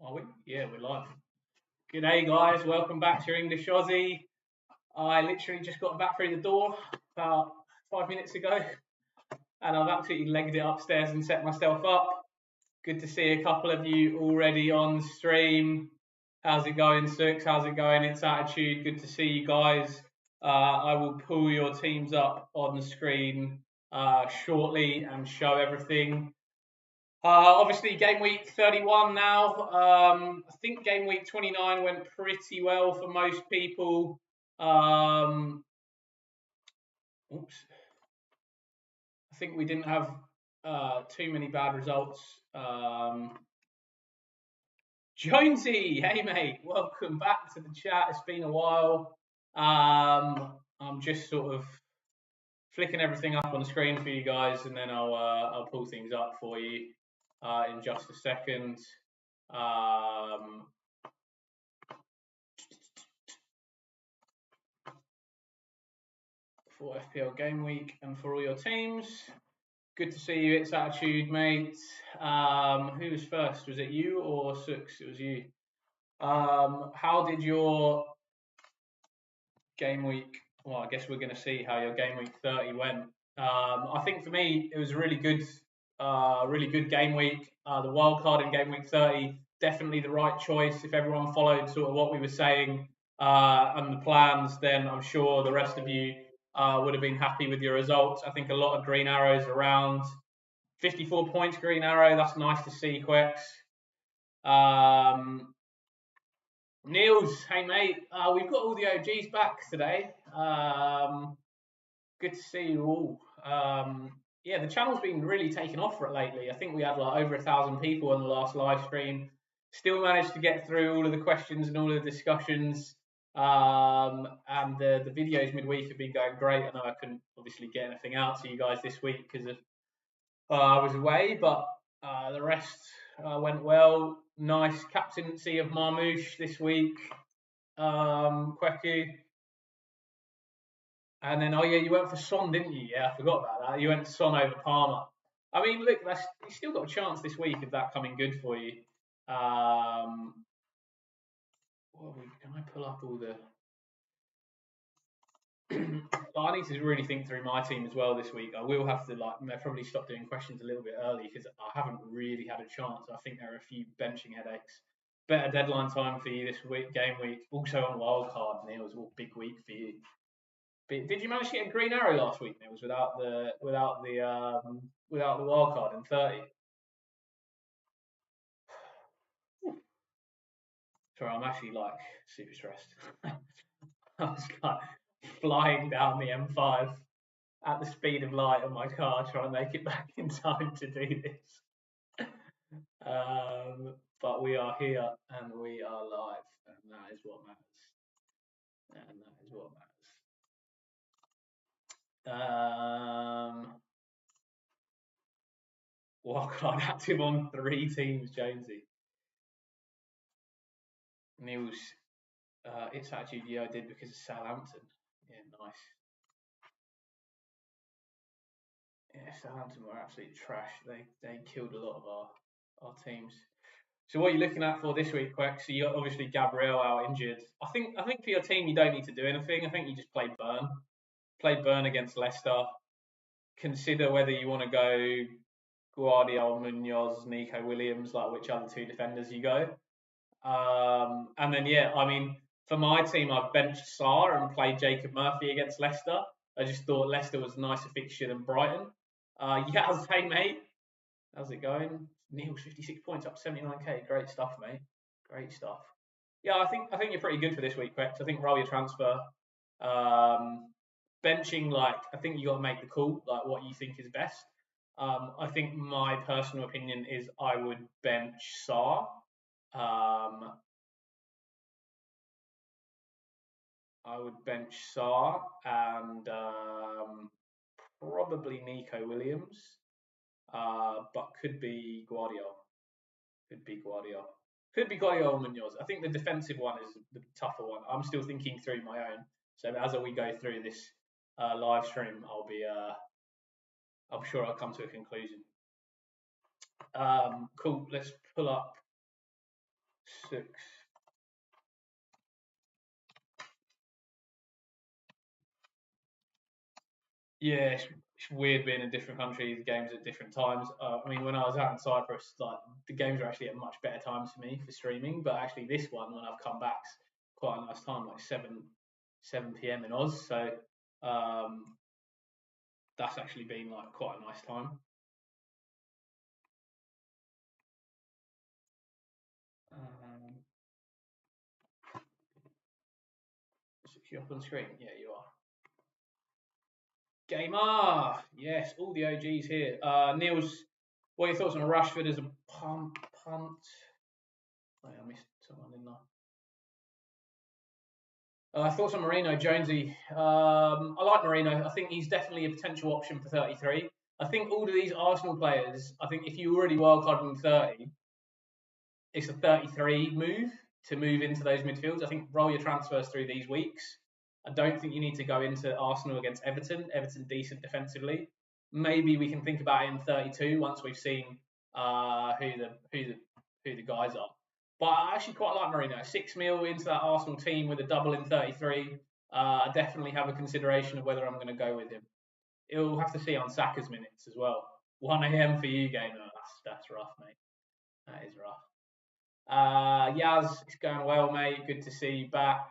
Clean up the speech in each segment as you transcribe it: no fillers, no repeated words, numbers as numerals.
Are we? Yeah, we're live. Good day, guys. Welcome back to your English Aussie. I literally just got back through the door about 5 minutes ago, and I've absolutely legged it upstairs and set myself up. Good to see a couple of you already on the stream. How's it going, Sux? How's it going? It's Attitude. Good to see you guys. I will pull your teams up on the screen shortly and show everything. Obviously, game week 31 now. I think game week 29 went pretty well for most people. Oops. I think we didn't have too many bad results. Jonesy, hey mate, welcome back to the chat. It's been a while. I'm just sort of flicking everything up on the screen for you guys, and then I'll pull things up for you in just a second. For FPL Gameweek and for all your teams. Good to see you. It's Attitude, mate. Who was first? Was it you or Sux? It was you. How did your game week? Well, I guess we're going to see how your game week 30 went. I think for me, it was a really good game week. The wildcard in game week 30, definitely the right choice. If everyone followed sort of what we were saying and the plans, then I'm sure the rest of you would have been happy with your results. I think a lot of green arrows around. 54 points green arrow, that's nice to see, Quex. Niels, hey mate, we've got all the OGs back today. Good to see you all. Yeah, the channel's been really taken off for it lately. I think we had like over 1,000 people on the last live stream. Still managed to get through all of the questions and all of the discussions. And the videos midweek have been going great. I know I couldn't obviously get anything out to you guys this week because of I was away, but the rest went well. Nice captaincy of Marmouche this week. Kweku. And then, oh yeah, you went for Son, didn't you? Yeah, I forgot about that. You went Son over Palmer. I mean, look, you still got a chance this week of that coming good for you. Well, can I pull up all the... I need to really think through my team as well this week. I will have to probably stop doing questions a little bit early because I haven't really had a chance. I think there are a few benching headaches. Better deadline time for you this week, game week. Also on wildcard, Niels, all big week for you. Did you manage to get a green arrow last week, Niels, without the wildcard in 30? Sorry, I'm actually like super stressed. I was like flying down the M5 at the speed of light on my car, trying to make it back in time to do this. But we are here and we are live, and that is what matters. And that is what matters. Wildcard active on 3 teams, Jonesy. Niels, it's actually, yeah, I did because of Southampton. Yeah, nice. Yeah, Southampton were absolute trash. They killed a lot of our teams. So what are you looking at for this week, Queck? So you got obviously Gabriel out injured. I think for your team you don't need to do anything. I think you just played Burn. Played Burn against Leicester. Consider whether you want to go Guardiola, Munoz, Nico Williams, like which other 2 defenders you go. And then yeah, I mean, for my team I've benched Sarr and played Jacob Murphy against Leicester. I just thought Leicester was a nicer fixture than Brighton. Yaz, hey mate, how's it going? Neil's 56 points, up 79k. Great stuff, mate. Great stuff. Yeah, I think you're pretty good for this week, Quex. I think roll your transfer. Benching, I think you got to make the call, like what you think is best. I think my personal opinion is I would bench Sarr. I would bench Sarr and probably Nico Williams, but could be Guardiola. Could be Guardiola or Munoz. I think the defensive one is the tougher one. I'm still thinking through my own. So as we go through this live stream, I'm sure I'll come to a conclusion. Cool. Let's pull up 6. Yeah, it's weird being in different countries, games at different times. I mean, when I was out in Cyprus, like the games are actually at much better times for me for streaming. But actually, this one, when I've come back, quite a nice time, like 7 p.m. in Oz. So that's actually been like quite a nice time. Is you up on screen? Yeah, you are. Gamer! Yes, all the OGs here. Niels, what are your thoughts on Rashford as a punt? Wait, I missed someone, didn't I? Thoughts on Marino, Jonesy. I like Marino. I think he's definitely a potential option for 33. I think all of these Arsenal players, I think if you already wildcarded them 30, it's a 33 move to move into those midfields. I think roll your transfers through these weeks. I don't think you need to go into Arsenal against Everton. Everton decent defensively. Maybe we can think about it in 32 once we've seen who the guys are. But I actually quite like Marino. 6 mil into that Arsenal team with a double in 33. I definitely have a consideration of whether I'm going to go with him. You'll have to see on Saka's minutes as well. 1 a.m. for you, gamer. That's rough, mate. That is rough. Yaz, it's going well, mate. Good to see you back.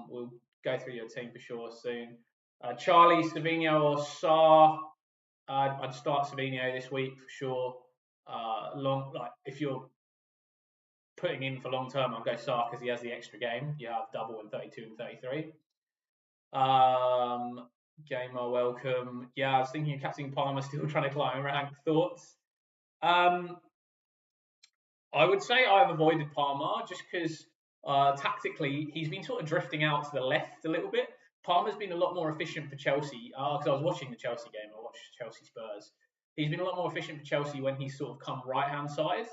We'll go through your team for sure soon. Charlie, Savino, or Sarr? I'd start Savino this week for sure. If you're putting in for long term, I'd go Sarr because he has the extra game. You have double in 32 and 33. Gamer, welcome. Yeah, I was thinking of Captain Palmer still trying to climb rank. Thoughts? I would say I've avoided Palmer just because tactically he's been sort of drifting out to the left a little bit. Palmer's been a lot more efficient for Chelsea because I was watching the Chelsea game. I watched Chelsea Spurs. He's been a lot more efficient for Chelsea when he's sort of come right hand side.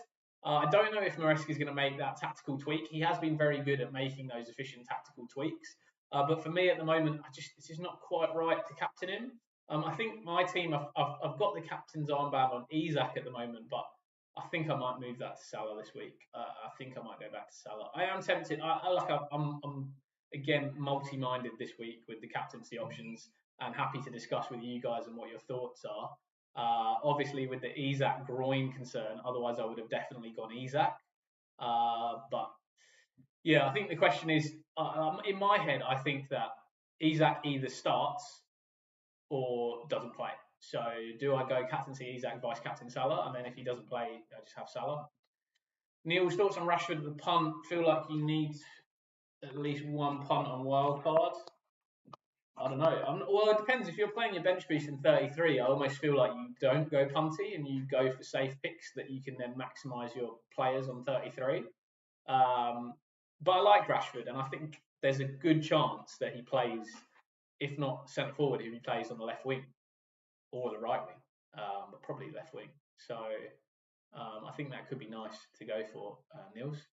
I don't know if Maresca's going to make that tactical tweak. He has been very good at making those efficient tactical tweaks. But for me at the moment, this is not quite right to captain him. I think my team, I've got the captain's armband on ISAK at the moment, but I think I might move that to Salah this week. I think I might go back to Salah. I am tempted. I'm again multi-minded this week with the captaincy options and happy to discuss with you guys and what your thoughts are. Obviously, with the ISAK groin concern, otherwise I would have definitely gone ISAK. But yeah, I think the question is, in my head, I think that ISAK either starts or doesn't play. So do I go captaincy ISAK, vice captain Salah, and then if he doesn't play, I just have Salah? Neil's thoughts on Rashford the punt. Feel like you need at least one punt on wildcard. I don't know. Well, it depends. If you're playing your bench boost in 33, I almost feel like you don't go punty and you go for safe picks that you can then maximise your players on 33. But I like Rashford, and I think there's a good chance that he plays, if not centre forward, if he plays on the left wing or the right wing, but probably left wing. So I think that could be nice to go for, Niels.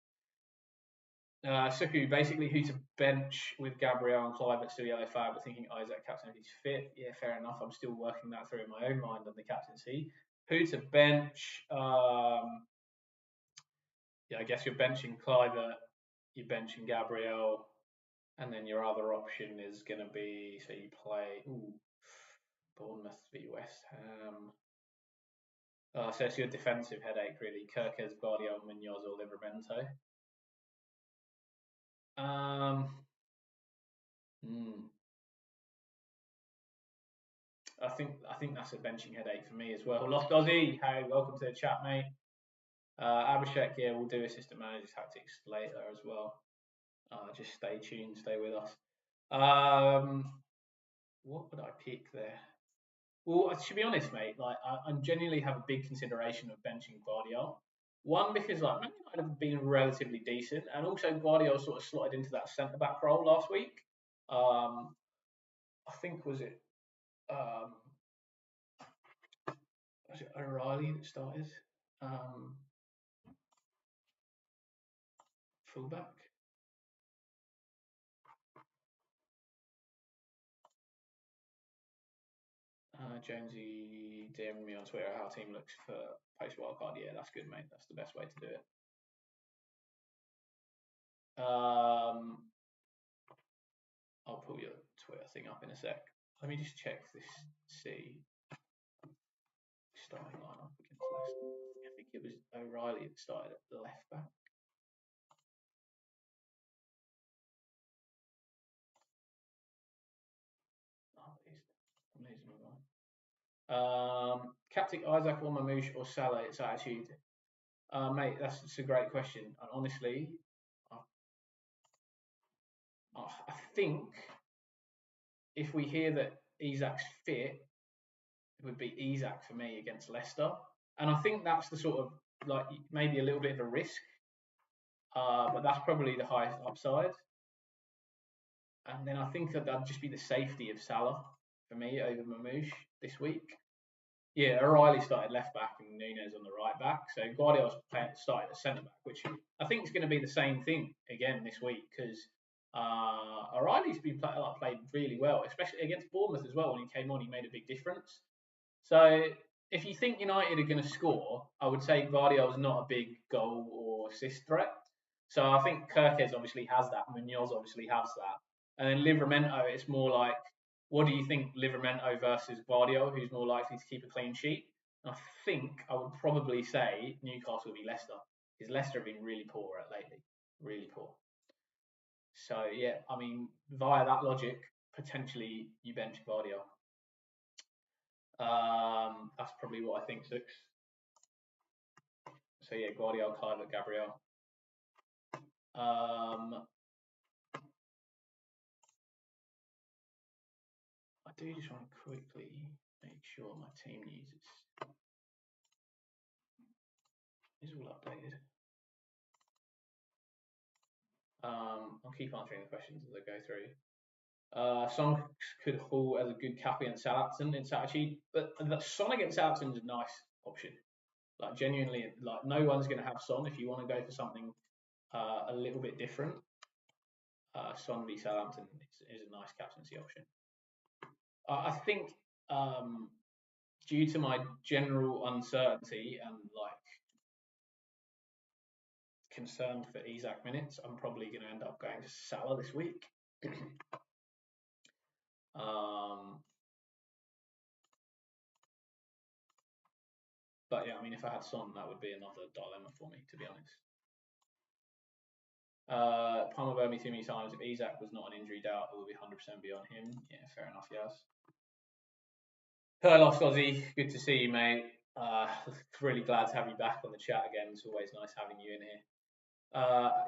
Suku, basically who to bench with Gabriel and Clive at still yellow fab, but thinking ISAK captain if he's fit. Yeah, fair enough. I'm still working that through in my own mind on the captaincy. Who to bench? Yeah, I guess you're benching Clive, you're benching Gabriel, and then your other option is going to be, so you play Bournemouth v West Ham. So it's your defensive headache, really. Kirkes, Guardiola, Munoz, or Livramento. I think that's a benching headache for me as well. Lost Aussie, hey, welcome to the chat, mate. Abhishek, yeah, we'll do assistant manager tactics later as well. Just stay tuned, stay with us. What would I pick there? Well, to be honest, mate, like I genuinely have a big consideration of benching Guardiola. One, because like Man United have been relatively decent, and also Guardiola sort of slotted into that centre back role last week. I think was it O'Reilly that started fullback. Jonesy DM'd me on Twitter how team looks for post wildcard. Yeah, that's good, mate. That's the best way to do it. I'll pull your Twitter thing up in a sec. Let me just check this. See starting lineup against Leicester. I think it was O'Reilly that started at the left back. Oh, I'm losing my mind. Captain ISAK or Mamouche or Salah, its attitude. Mate, that's a great question. And honestly, I think if we hear that Isak's fit, it would be Isak for me against Leicester. And I think that's the sort of, like, maybe a little bit of a risk, but that's probably the highest upside. And then I think that'd just be the safety of Salah for me over Mamouche this week. Yeah, O'Reilly started left back and Nunes on the right back. So Guardiola's started at centre back, which I think is going to be the same thing again this week because O'Reilly's been played really well, especially against Bournemouth as well. When he came on, he made a big difference. So if you think United are going to score, I would say Guardiola's not a big goal or assist threat. So I think Kirkes obviously has that. Munoz obviously has that. And then Livramento, it's more like, what do you think Livramento versus Guardiola, who's more likely to keep a clean sheet? And I think I would probably say Newcastle will be Leicester, because Leicester have been really poor lately, really poor. So yeah, I mean, via that logic, potentially you bench Guardiola. That's probably what I think, Six. So yeah, Guardiola, Clive, Gabriel. I do just want to quickly make sure my team news is all updated. I'll keep answering the questions as I go through. Son could haul as a good cappy against Southampton in Saturday, but Son against Southampton is a nice option. Like genuinely, like no one's going to have Son if you want to go for something a little bit different. Son v Southampton is a nice captaincy option. I think due to my general uncertainty and like concerned for Isak minutes, I'm probably going to end up going to Salah this week. But yeah, I mean, if I had Son, that would be another dilemma for me, to be honest. Palmer burned me too many times. If Isak was not an injury doubt, it would be 100% be on him. Yeah, fair enough, yes. Hello, Ozzy. Good to see you, mate. Really glad to have you back on the chat again. It's always nice having you in here.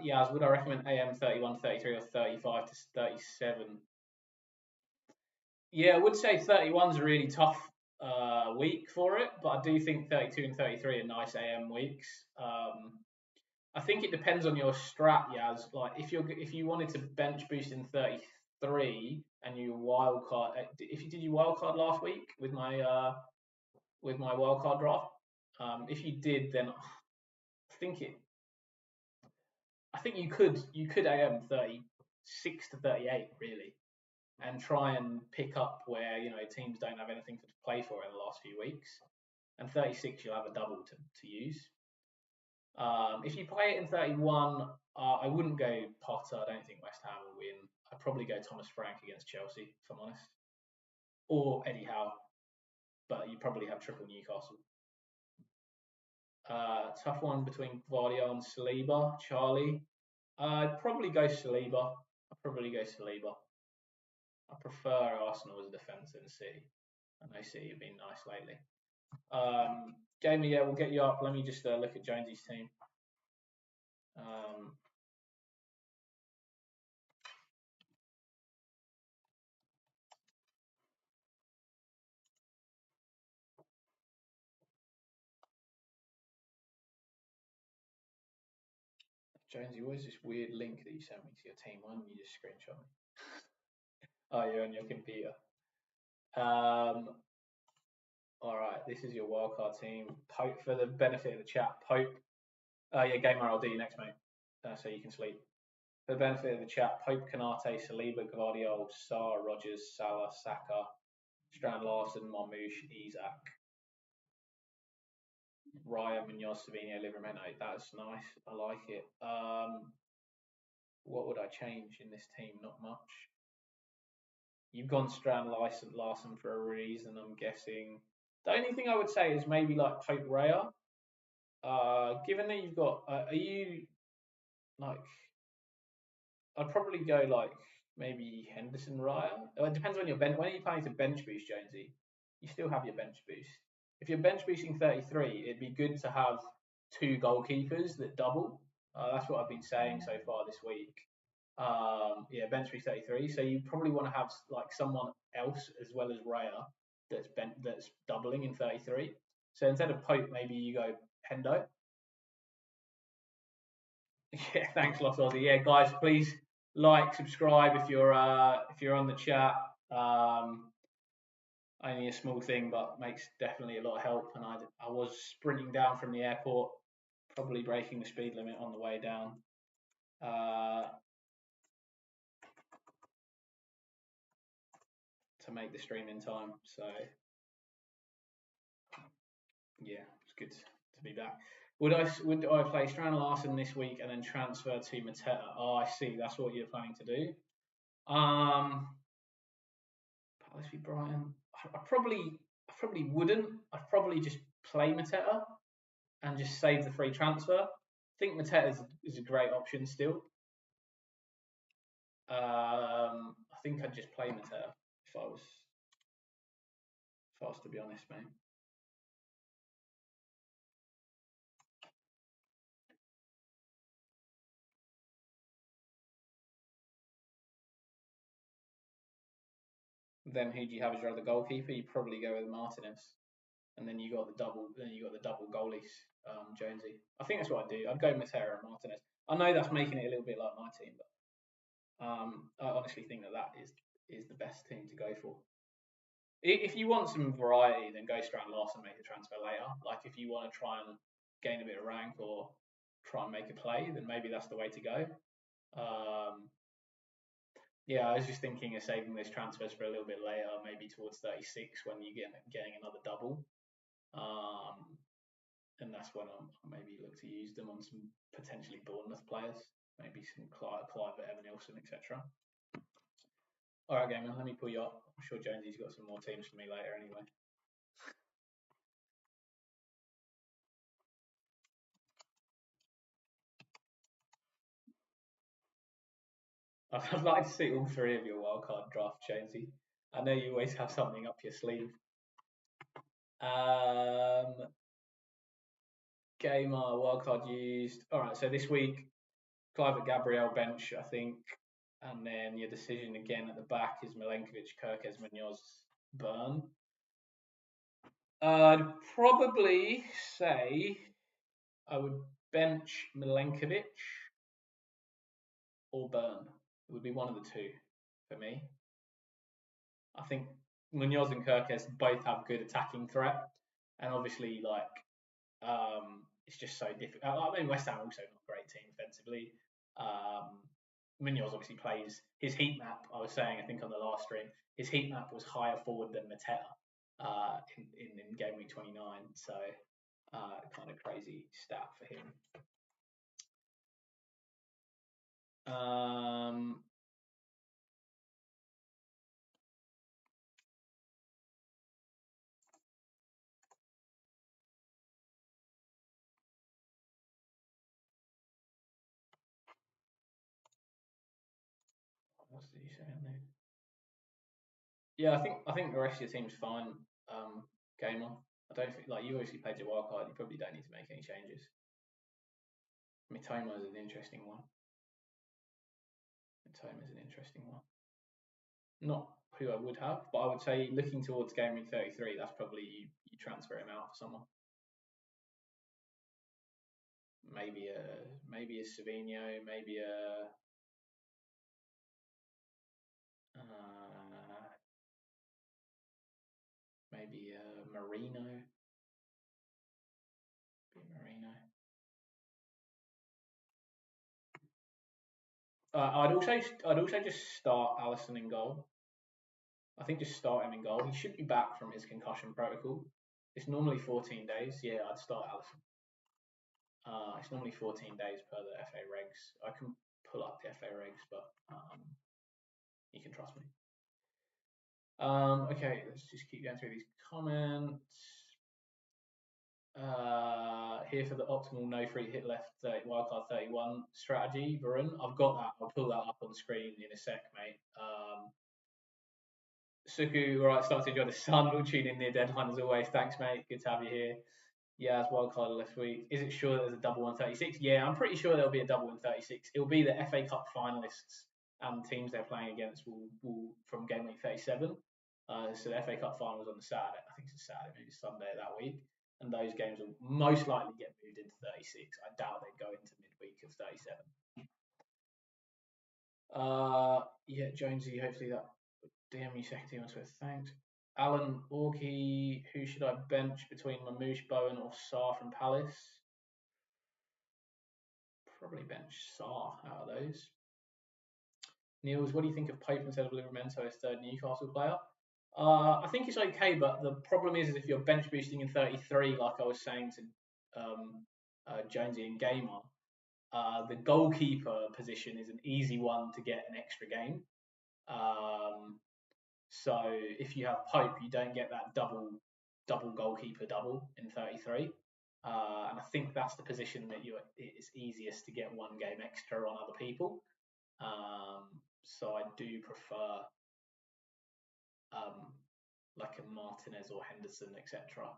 Yaz, would I recommend AM 31, 33, or 35 to 37? Yeah, I would say 31's a really tough week for it, but I do think 32 and 33 are nice AM weeks. I think it depends on your strat, Yaz. Like if you wanted to bench boost in 33 and you wildcard, if you did your wildcard last week with my wildcard draft, if you did, then I think you could AM 36 to 38 really, and try and pick up where teams don't have anything to play for in the last few weeks, and 36 you'll have a double to use. If you play it in 31, I wouldn't go Potter. I don't think West Ham will win. I'd probably go Thomas Frank against Chelsea, if I'm honest, or Eddie Howe, but you probably have triple Newcastle. Tough one between Guardiola and Saliba. Charlie, I'd probably go Saliba. I prefer Arsenal as a defence than City. I know City have been nice lately. Jamie, yeah, we'll get you up. Let me just look at Jonesy's team. Jonesy, what is this weird link that you sent me to your team? Why don't you just screenshot me? Oh, you're on your computer. All right, this is your wildcard team. Pope, for the benefit of the chat, Pope. Yeah, Gamer, I'll do you next, mate, so you can sleep. For the benefit of the chat, Pope, Canate, Saliba, Gvardiol, Sarr, Rogers, Salah, Saka, Strand Larson, Marmouche, Isak, Raya, Munoz, Savinho, Livramento. That's nice. I like it. what would I change in this team? Not much. You've gone Strand Larson for a reason, I'm guessing. The only thing I would say is maybe like Pope Raya. Given that you've got, are you like? I'd probably go like maybe Henderson Raya. It depends when you're when are you planning to bench boost, Jonesy? You still have your bench boost. If you're bench boosting 33, it'd be good to have 2 goalkeepers that double. That's what I've been saying so far this week. Yeah, bench boost 33. So you probably want to have like someone else as well as Raya that's doubling in 33. So instead of Pope, maybe you go Hendo. Yeah, thanks, Lost Aussie. Yeah, guys, please like, subscribe if you're on the chat. Only a small thing, but makes definitely a lot of help. And I was sprinting down from the airport, probably breaking the speed limit on the way down. To make the stream in time. So yeah, it's good to be back. Would I play Strand Larson this week and then transfer to Mateta? Oh, I see. That's what you're planning to do. Palace v Brighton. I probably wouldn't. I'd probably just play Mateta and just save the free transfer. I think Mateta is a great option still. I think I'd just play Mateta if I was to be honest, mate. Then who do you have as your other goalkeeper? You probably go with Martinez, and then you got the double. Then you got the double goalies, Jonesy. I think that's what I'd do. I'd go Matera and Martinez. I know that's making it a little bit like my team, but I honestly think that is the best team to go for. If you want some variety, then go Strand Larson and make the transfer later. Like if you want to try and gain a bit of rank or try and make a play, then maybe that's the way to go. Yeah, I was just thinking of saving those transfers for a little bit later, maybe towards 36 when you get getting another double. And that's when I'll maybe look to use them on some potentially Bournemouth players, maybe some Clive Evan Nielsen, etc. All right, Gamer, let me pull you up. I'm sure Jonesy's got some more teams for me later anyway. I'd like to see all 3 of your wildcard draft, Jonesy. I know you always have something up your sleeve. Gamer, wildcard used. All right, so this week, Clive Gabriel bench, I think. And then your decision again at the back is Milenkovic, Kirkes, Munoz, Burn. I'd probably say I would bench Milenkovic or Burn. It would be one of the 2 for me. I think Munoz and Kirkes both have good attacking threat, and obviously, like, it's just so difficult. I mean, West Ham also not a great team defensively. Munoz obviously plays his heat map. I was saying, I think on the last stream, his heat map was higher forward than Mateta in game week 29. So kind of crazy stat for him. What's he saying there? Yeah, I think the rest of your team's fine. Gamer. I don't think, like, you obviously played your wildcard. You probably don't need to make any changes. Mitoma is an interesting one. Not who I would have, but I would say looking towards game week 33, that's probably you transfer him out for someone. Maybe a Savino, maybe a Marino. I'd also just start Alisson in goal. I think just start him in goal. He should be back from his concussion protocol. It's normally 14 days. Yeah, I'd start Alisson. It's normally 14 days per the FA regs. pull up the FA regs, but you can trust me. Okay, let's just keep going through these comments. Here for the optimal no free hit left wildcard 31 strategy, Varun. I've got that. I'll pull that up on screen in a sec, mate. Suku, right, start to enjoy the sun. We'll tune in near deadline as always. Thanks, mate. Good to have you here. Yeah, as wildcard last week. Is it sure there's a double 136? Yeah, I'm pretty sure there'll be a double 136. It'll be the FA Cup finalists and teams they're playing against will from game week 37. So the FA Cup finals on the Saturday. I think it's a Saturday, maybe Sunday that week. And those games will most likely get moved into 36. I doubt they go into midweek of 37. Yeah, Jonesy, hopefully that DM you second team on Twitter. Thanks. Alan Orkey, who should I bench between Mamouche, Bowen, or Sarr from Palace? Probably bench Sarr out of those. Niels, what do you think of Pope instead of Livramento as third Newcastle player? I think it's okay, but the problem is if you're bench boosting in 33, like I was saying to Jonesy and Gamer, the goalkeeper position is an easy one to get an extra game. So if you have Pope, you don't get that double goalkeeper double in 33. And I think that's the position that it's easiest to get one game extra on other people. So I do prefer like a Martinez or Henderson, etc.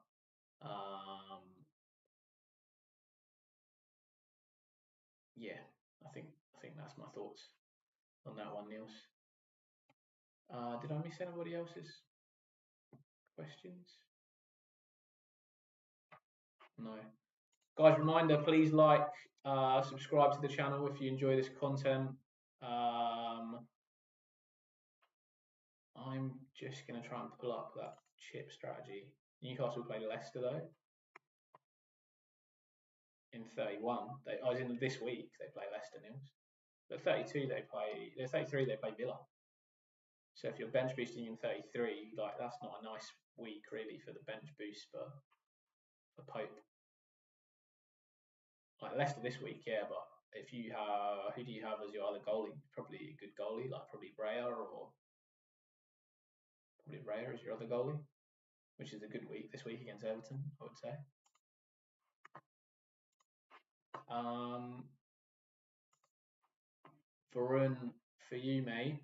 Yeah, I think that's my thoughts on that one, Niels. Did I miss anybody else's questions? No. Guys, reminder, please like, subscribe to the channel if you enjoy this content. I'm just going to try and pull up that chip strategy. Newcastle play Leicester, though, in 31. I was in this week, they play Leicester, Niels. But 32, they play 33, they play Villa. So if you're bench boosting in 33, like that's not a nice week, really, for the bench boost for Pope. Like Leicester this week, yeah, but if you have, who do you have as your other goalie? Probably a good goalie, like probably Raya or probably Raya as your other goalie, which is a good week this week against Everton, I would say. Varun, for you, mate,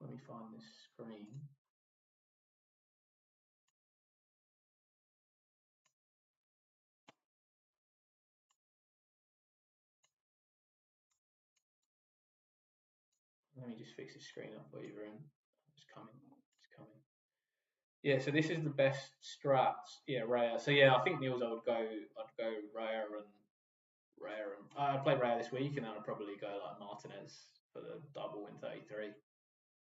let me find this screen. Let me just fix the screen up for you, Varun. It's coming. Yeah, so this is the best strats. Yeah, Raya. So yeah, I think Niels, I'd go Raya and I'd play Raya this week, and then I'd probably go like Martinez for the double in 33,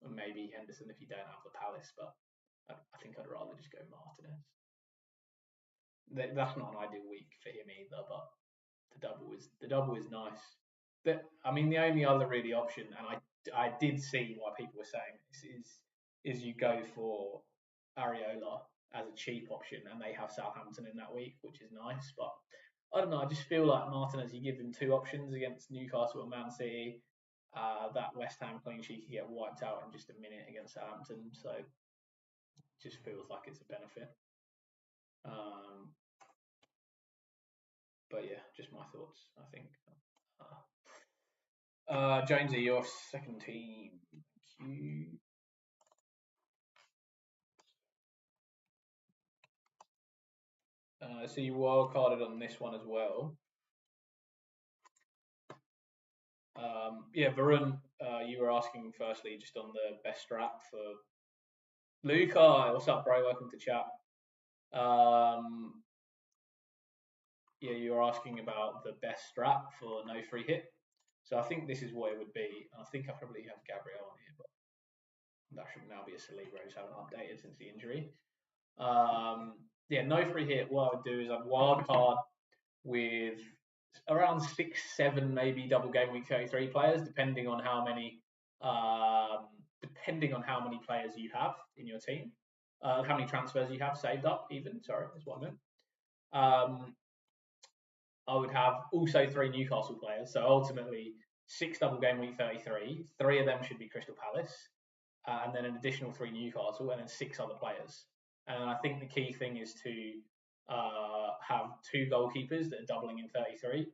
and maybe Henderson if you don't have the Palace. But I think I'd rather just go Martinez. That's not an ideal week for him either, but the double is nice. I mean, the only other really option, and I did see why people were saying this, is you go for Areola as a cheap option, and they have Southampton in that week, which is nice. But I don't know. I just feel like Martinez, you give him two options against Newcastle and Man City. That West Ham clean sheet could get wiped out in just a minute against Southampton, so it just feels like it's a benefit. But yeah, just my thoughts. I think. Jonesy, your second team. Thank you. So you wildcarded on this one as well. Yeah, Varun, you were asking firstly just on the best strat for Luca. What's up, bro? Welcome to chat. Yeah, you were asking about the best strat for no free hit. So I think this is what it would be. I think I probably have Gabriel on here, but that should now be a Saliba who's haven't updated since the injury. Yeah, no free hit. What I would do is I'd wildcard with around 6, 7, maybe double game week 33 players, depending on how many players you have in your team, how many transfers you have saved up. Even sorry, that's what I meant. I would have also 3 Newcastle players. So ultimately, 6 double game week 33. 3 of them should be Crystal Palace, and then an additional 3 Newcastle, and then 6 other players. And I think the key thing is to have 2 goalkeepers that are doubling in 33.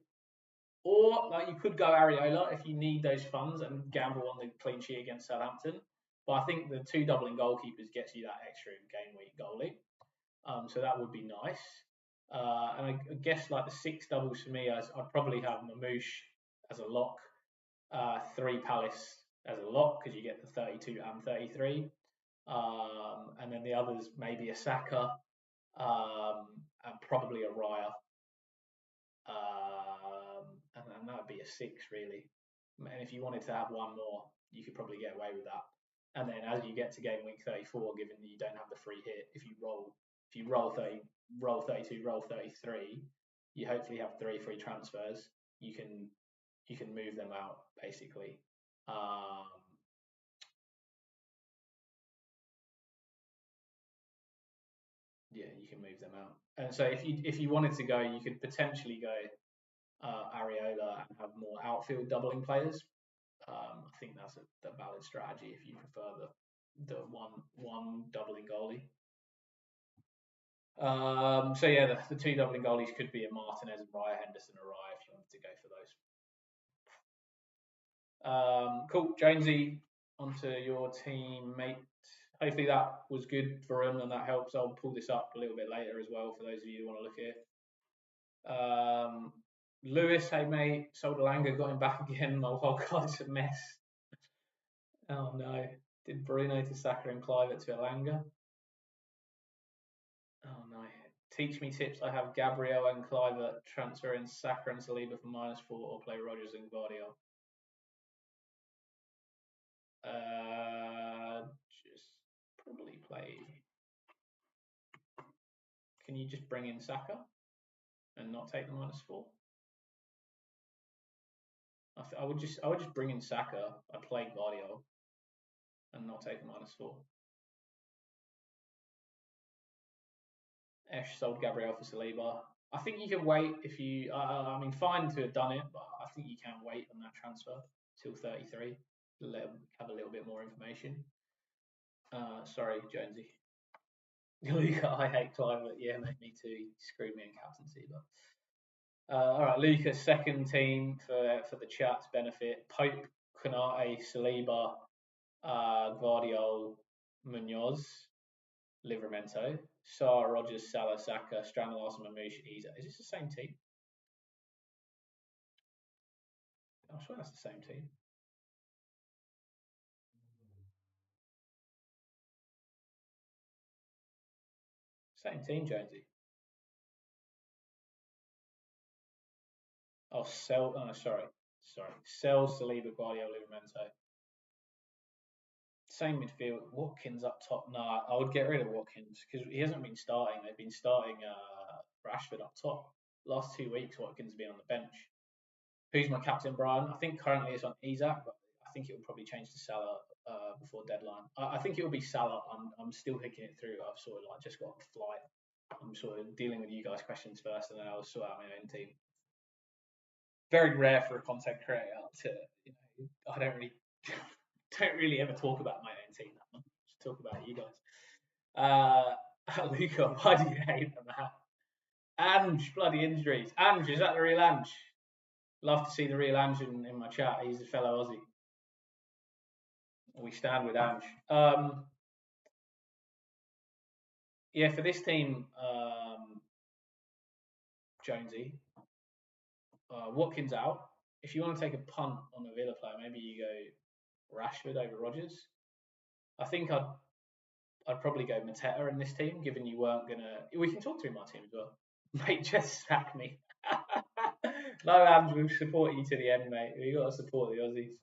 Or like you could go Areola if you need those funds and gamble on the clean sheet against Southampton. But I think the 2 doubling goalkeepers gets you that extra game week goalie. So that would be nice. And I guess like the 6 doubles for me, I'd probably have Mamouche as a lock, 3 Palace as a lock because you get the 32 and 33. And then the others maybe a Saka and probably a Raya. And that would be a 6 really. And if you wanted to have one more, you could probably get away with that. And then as you get to game week 34, given that you don't have the free hit, if you roll 30, roll 32, roll 33, you hopefully have 3 free transfers. You can move them out basically. Yeah, you can move them out. And so if you wanted to go, you could potentially go Areola and have more outfield doubling players. I think that's a valid strategy if you prefer the one doubling goalie. So yeah, the 2 doubling goalies could be a Martinez and Raya, Henderson or Raya if you wanted to go for those. Cool, Jonesy, onto your team, mate. Hopefully that was good for him and that helps. I'll pull this up a little bit later as well for those of you who want to look at it. Lewis, hey mate, sold Alanga, got him back again. My wildcard's a mess. Oh no. Did Bruno to Saka and Clivert to Alanga? Oh no. Teach me tips. I have Gabriel and Clivert transfer in Saka and Saliba for -4 or play Rodgers and Guardiola. Just probably play. Can you just bring in Saka and not take the -4? I would just bring in Saka. I'd play Guardiola and not take a -4. Esh sold Gabriel for Saliba. I think you can wait if you. I mean, fine to have done it, but I think you can wait on that transfer till 33. Let them have a little bit more information. Sorry, Jonesy. Luca, I hate Climate. Yeah, mate, me too. He screwed me in captaincy, but all right. Luca's second team for the chat's benefit: Pope, Konate, Saliba, Guardiola, Munoz, Livramento, Sarr, Rodgers, Salah, Saka, Strand, Larson, Mamouche, Isak. Is this the same team? I'm sure that's the same team. Same team, Jonesy. Oh, sell. Oh, sorry. Sell Saliba, Guardiola, Livramento. Same midfield. Watkins up top. No, I would get rid of Watkins because he hasn't been starting. They've been starting Rashford up top. Last 2 weeks, Watkins has been on the bench. Who's my captain, Brian? I think currently it's on ISAK, but I think it will probably change to Salah before deadline. I think it will be Salah. I'm still thinking it through. I've sort of like just got on a flight. I'm sort of dealing with you guys' questions first, and then I'll sort out my own team. Very rare for a content creator to, I don't really ever talk about my own team that much. Just talk about you guys. Luca, why do you hate them? Ange, bloody injuries. Ange, is that the real Ange? Love to see the real Ange in my chat. He's a fellow Aussie. We stand with Ange. Yeah, for this team, Jonesy, Watkins out. If you want to take a punt on a Villa player, maybe you go Rashford over Rodgers. I think I'd probably go Mateta in this team, given you weren't gonna. We can talk through my team as well. Mate, just sack me. No, Ange, we'll support you to the end, mate. We got to support the Aussies.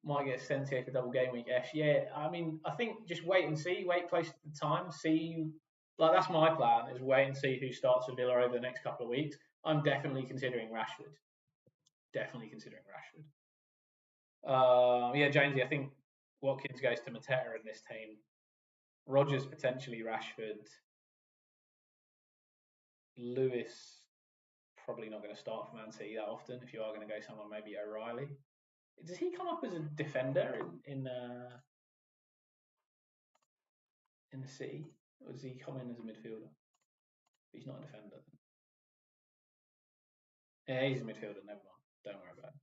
Might get sent here for double game week. Yeah, I mean, I think just wait and see. Wait close to the time. See, like that's my plan. Is wait and see who starts for Villa over the next couple of weeks. I'm definitely considering Rashford. Yeah, Jonesy, I think Watkins goes to Mateta in this team. Rodgers potentially Rashford. Lewis probably not going to start for Man City that often. If you are going to go someone, maybe O'Reilly. Does he come up as a defender in the City, or does he come in as a midfielder? He's not a defender. Yeah, he's a midfielder. Never mind. Don't worry about it.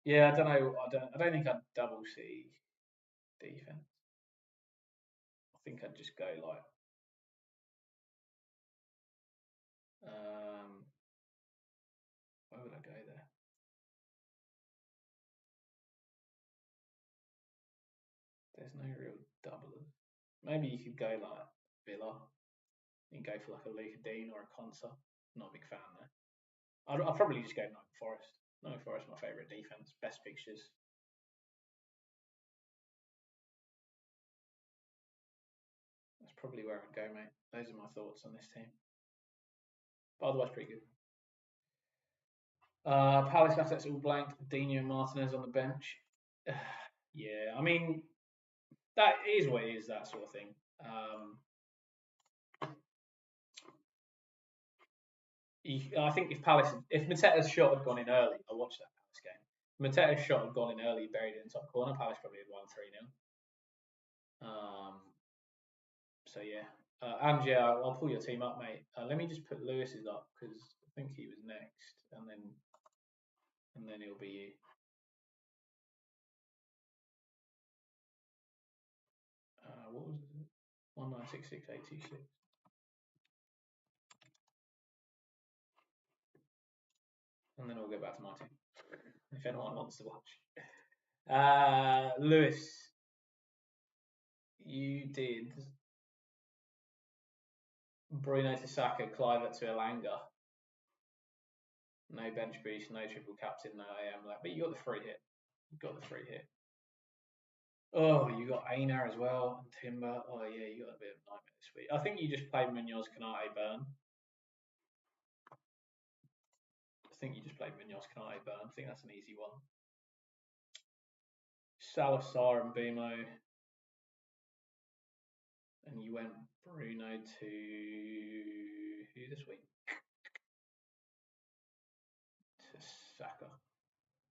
Yeah, I don't know. I don't think I'd double City defense. I think I'd just go like. Where would I go there? There's no real doublers. Maybe you could go like Villa. You can go for like a Luka Dean or a Consa. Not a big fan there. I'd probably just go Nottingham Forest. Nottingham Forest, my favourite defence. Best fixtures. That's probably where I'd go, mate. Those are my thoughts on this team. But otherwise, pretty good. Palace assets all blank. Dino Martinez on the bench. Yeah, I mean, that is what it is, that sort of thing. I think if Mateta's shot had gone in early, I watched that Palace game. If Mateta's shot had gone in early, buried it in the top corner, Palace probably had won 3-0. So yeah, and yeah, I'll pull your team up, mate. Let me just put Lewis's up because I think he was next, and then he'll be you. What was it? 1966826. And then we'll go back to my team if anyone wants to watch. Lewis, you did Bruno to Saka, Clivert to Elanga. No bench boost, no triple captain, no AM. But you got the free hit. Oh, you got Einar as well, and Timber. Oh yeah, you got a bit of a nightmare this week. I think you just played Munoz, Canate, Burn. I think that's an easy one. Salazar and Bimo. And you went Bruno to who this week? To Saka.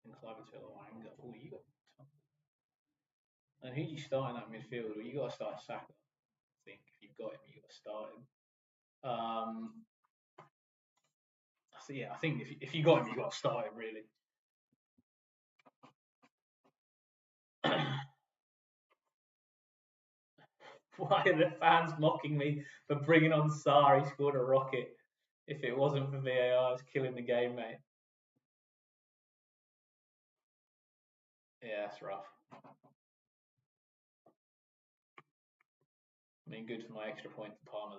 And Clivert to Elanga. Oh, you got. And who do you start in that midfield? Well, you got to start Saka. I think if you've got him, you got to start him. So yeah, I think if you got him, you got to start him really. Why are the fans mocking me for bringing on Sarr? He scored a rocket. If it wasn't for VAR, it's killing the game, mate. Yeah, that's rough. I mean, good for my extra point for Palmer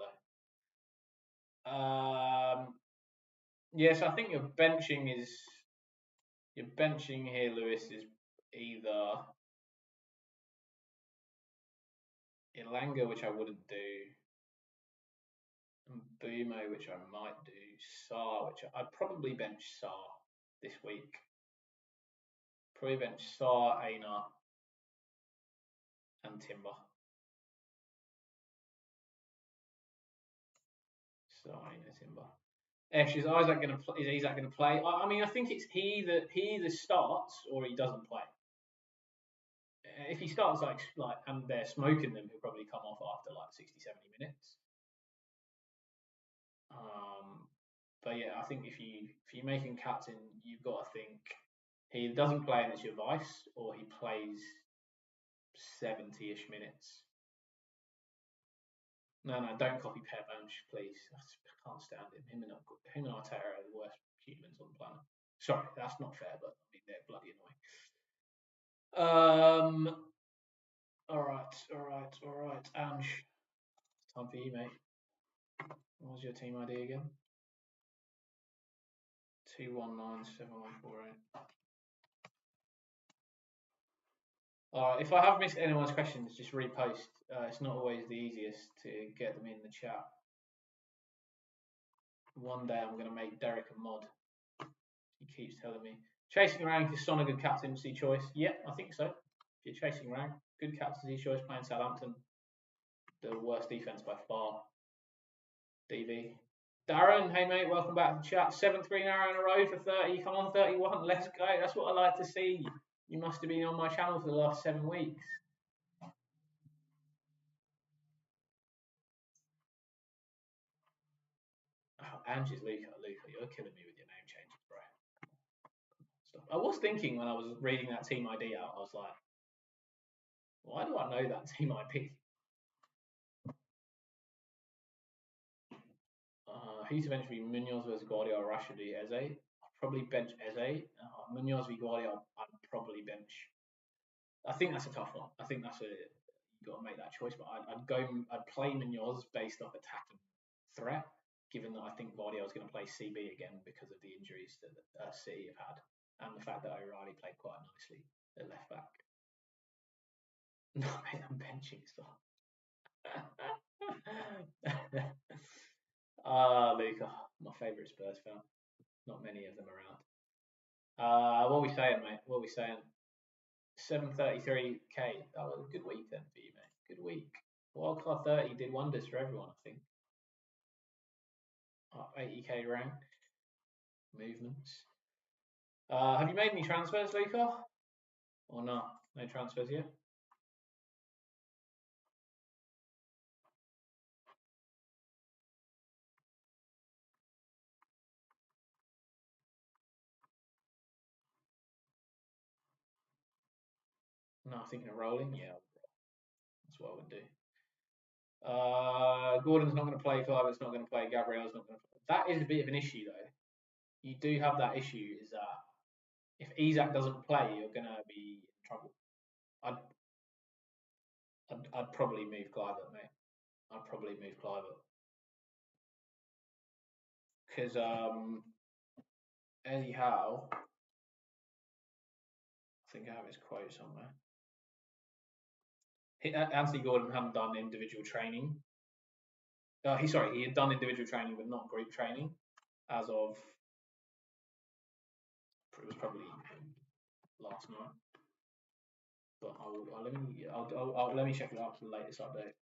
though. Yeah, so I think your benching here, Lewis, is either Elanga, which I wouldn't do, and Bumo, which I might do, Sarr, which I'd probably bench Sarr this week. Probably bench Sarr, Einar, and Timber. Sarr, Einar, Timber. Esh, is Isaac going to play? I mean, I think it's he either starts or he doesn't play. If he starts like and they're smoking them, he'll probably come off after like 60, 70 minutes. But yeah, I think if you make him captain, you've got to think he doesn't play and it's your vice, or he plays 70-ish minutes. No, don't copy Per Bench, please. I can't stand him. Him and Arteta are the worst humans on the planet. Sorry, that's not fair, but I mean they're bloody annoying. All right. Ange, time for you, mate. What was your team ID again? 2197148. Alright, if I have missed anyone's questions, just repost. It's not always the easiest to get them in the chat. One day I'm going to make Derek a mod. He keeps telling me. Chasing rank is Son a good captaincy choice? Yep, I think so. If you're chasing rank, good captaincy choice playing Southampton. The worst defence by far. DV. Darren, hey mate, welcome back to the chat. 7th green arrow in a row for 30. Come on, 31. Let's go. That's what I like to see. You must have been on my channel for the last 7 weeks. Oh, Angie's Luca, you're killing me with your name changes, bro. Stop. I was thinking when I was reading that team ID out, I was like, why do I know that team ID? Who's eventually Munoz versus Guardiola, Rashford v Eze? I'd probably bench Eze. Munoz v Guardiola, I'd probably bench. I think that's a tough one. I think that's a you got to make that choice. But I'd play Munoz based off attacking threat, given that I think Guardiola's going to play CB again because of the injuries that City have had, and the fact that O'Reilly played quite nicely at left back. No, mate, I'm benching stuff. Luca, my favourite Spurs fan. Not many of them around. What are we saying, mate? What are we saying? 733k. That was a good week then for you, mate. Good week. Wildcard 30 did wonders for everyone, I think. 80k rank. Movements. Have you made any transfers, Luca? Or not? No transfers yet? No, I think they're rolling. Yeah, that's what I would do. Gordon's not going to play. Clivert's not going to play. Gabriel's not going to play. That is a bit of an issue, though. You do have that issue, is that if ISAK doesn't play, you're going to be in trouble. I'd probably move Clivert, mate. I'd probably move Clivert. Because Eddie Howe, I think I have his quote somewhere. Anthony Gordon hadn't done individual training. He had done individual training, but not group training, as of it was probably last night. But let me check it out for the latest update.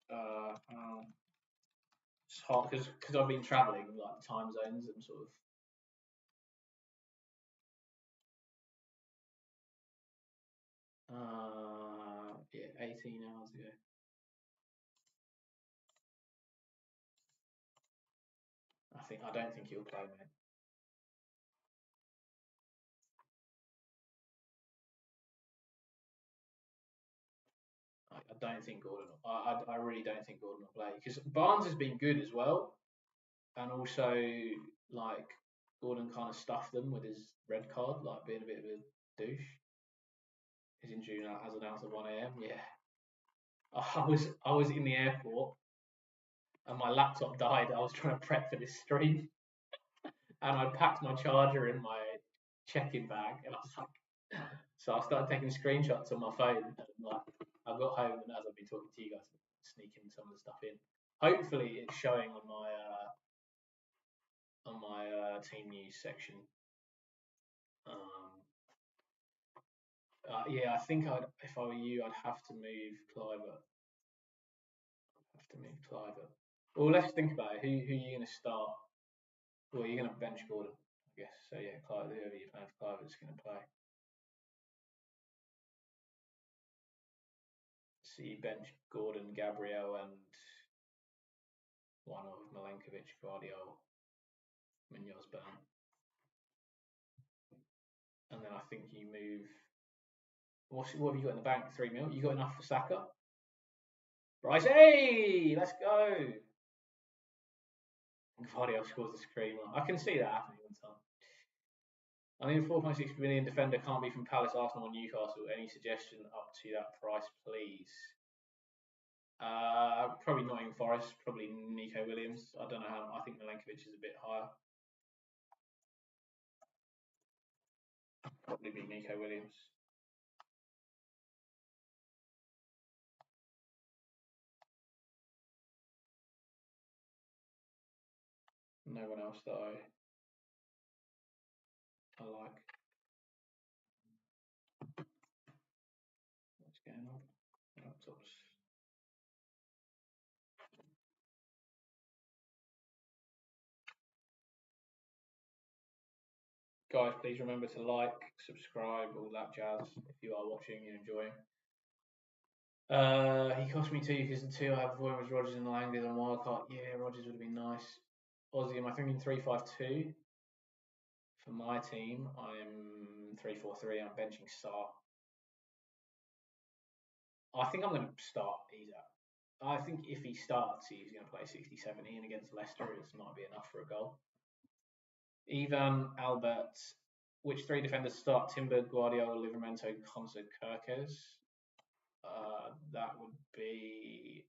It's hard because I've been travelling, like the time zones and sort of. Yeah, 18 hours ago. I don't think he'll play, mate. I don't think Gordon. I really don't think Gordon will play because Barnes has been good as well, and also like Gordon kind of stuffed them with his red card, like being a bit of a douche. His injury has announced at 1 a.m. Yeah, I was in the airport and my laptop died. I was trying to prep for this stream, and I packed my charger in my check-in bag, and I was like, so I started taking screenshots on my phone, and like I got home, and as I've been talking to you guys, sneaking some of the stuff in. Hopefully, it's showing on my team news section. Yeah, I think if I were you, I'd have to move Cliver. Well, let's think about it. Who are you going to start? Well, you're going to bench Gordon, I guess. So yeah, Cliver, whoever you're playing for Cliver is going to play. So you bench Gordon, Gabriel, and one of Milenkovic, Guardiola, Munoz, Burn. And then I think you move. What have you got in the bank? 3 mil. You got enough for Saka? Bryce, hey, let's go. Guardiola scores the screamer. I can see that happening one time. I mean, a 4.6 million defender can't be from Palace, Arsenal, or Newcastle. Any suggestion up to that price, please? Probably Nottingham Forest. Probably Nico Williams. I don't know how. I think Milenkovic is a bit higher. Probably be Nico Williams. No one else that I like. What's going on? Laptops. Guys, please remember to like, subscribe, all that jazz. If you are watching, you're enjoying. He cost me 2 because the 2 I have before him was Rodgers and Langley on Wildcard. Yeah, Rodgers would have been nice. Aussie, am I thinking 3-5-2? For my team, I'm 3-4-3. I'm benching Sar. I think I'm going to start ISAK. I think if he starts, he's going to play 60-70, and against Leicester, it might be enough for a goal. Ivan, Albert, which 3 defenders start? Timber, Guardiola, Livramento, Konsa, Kirkes. That would be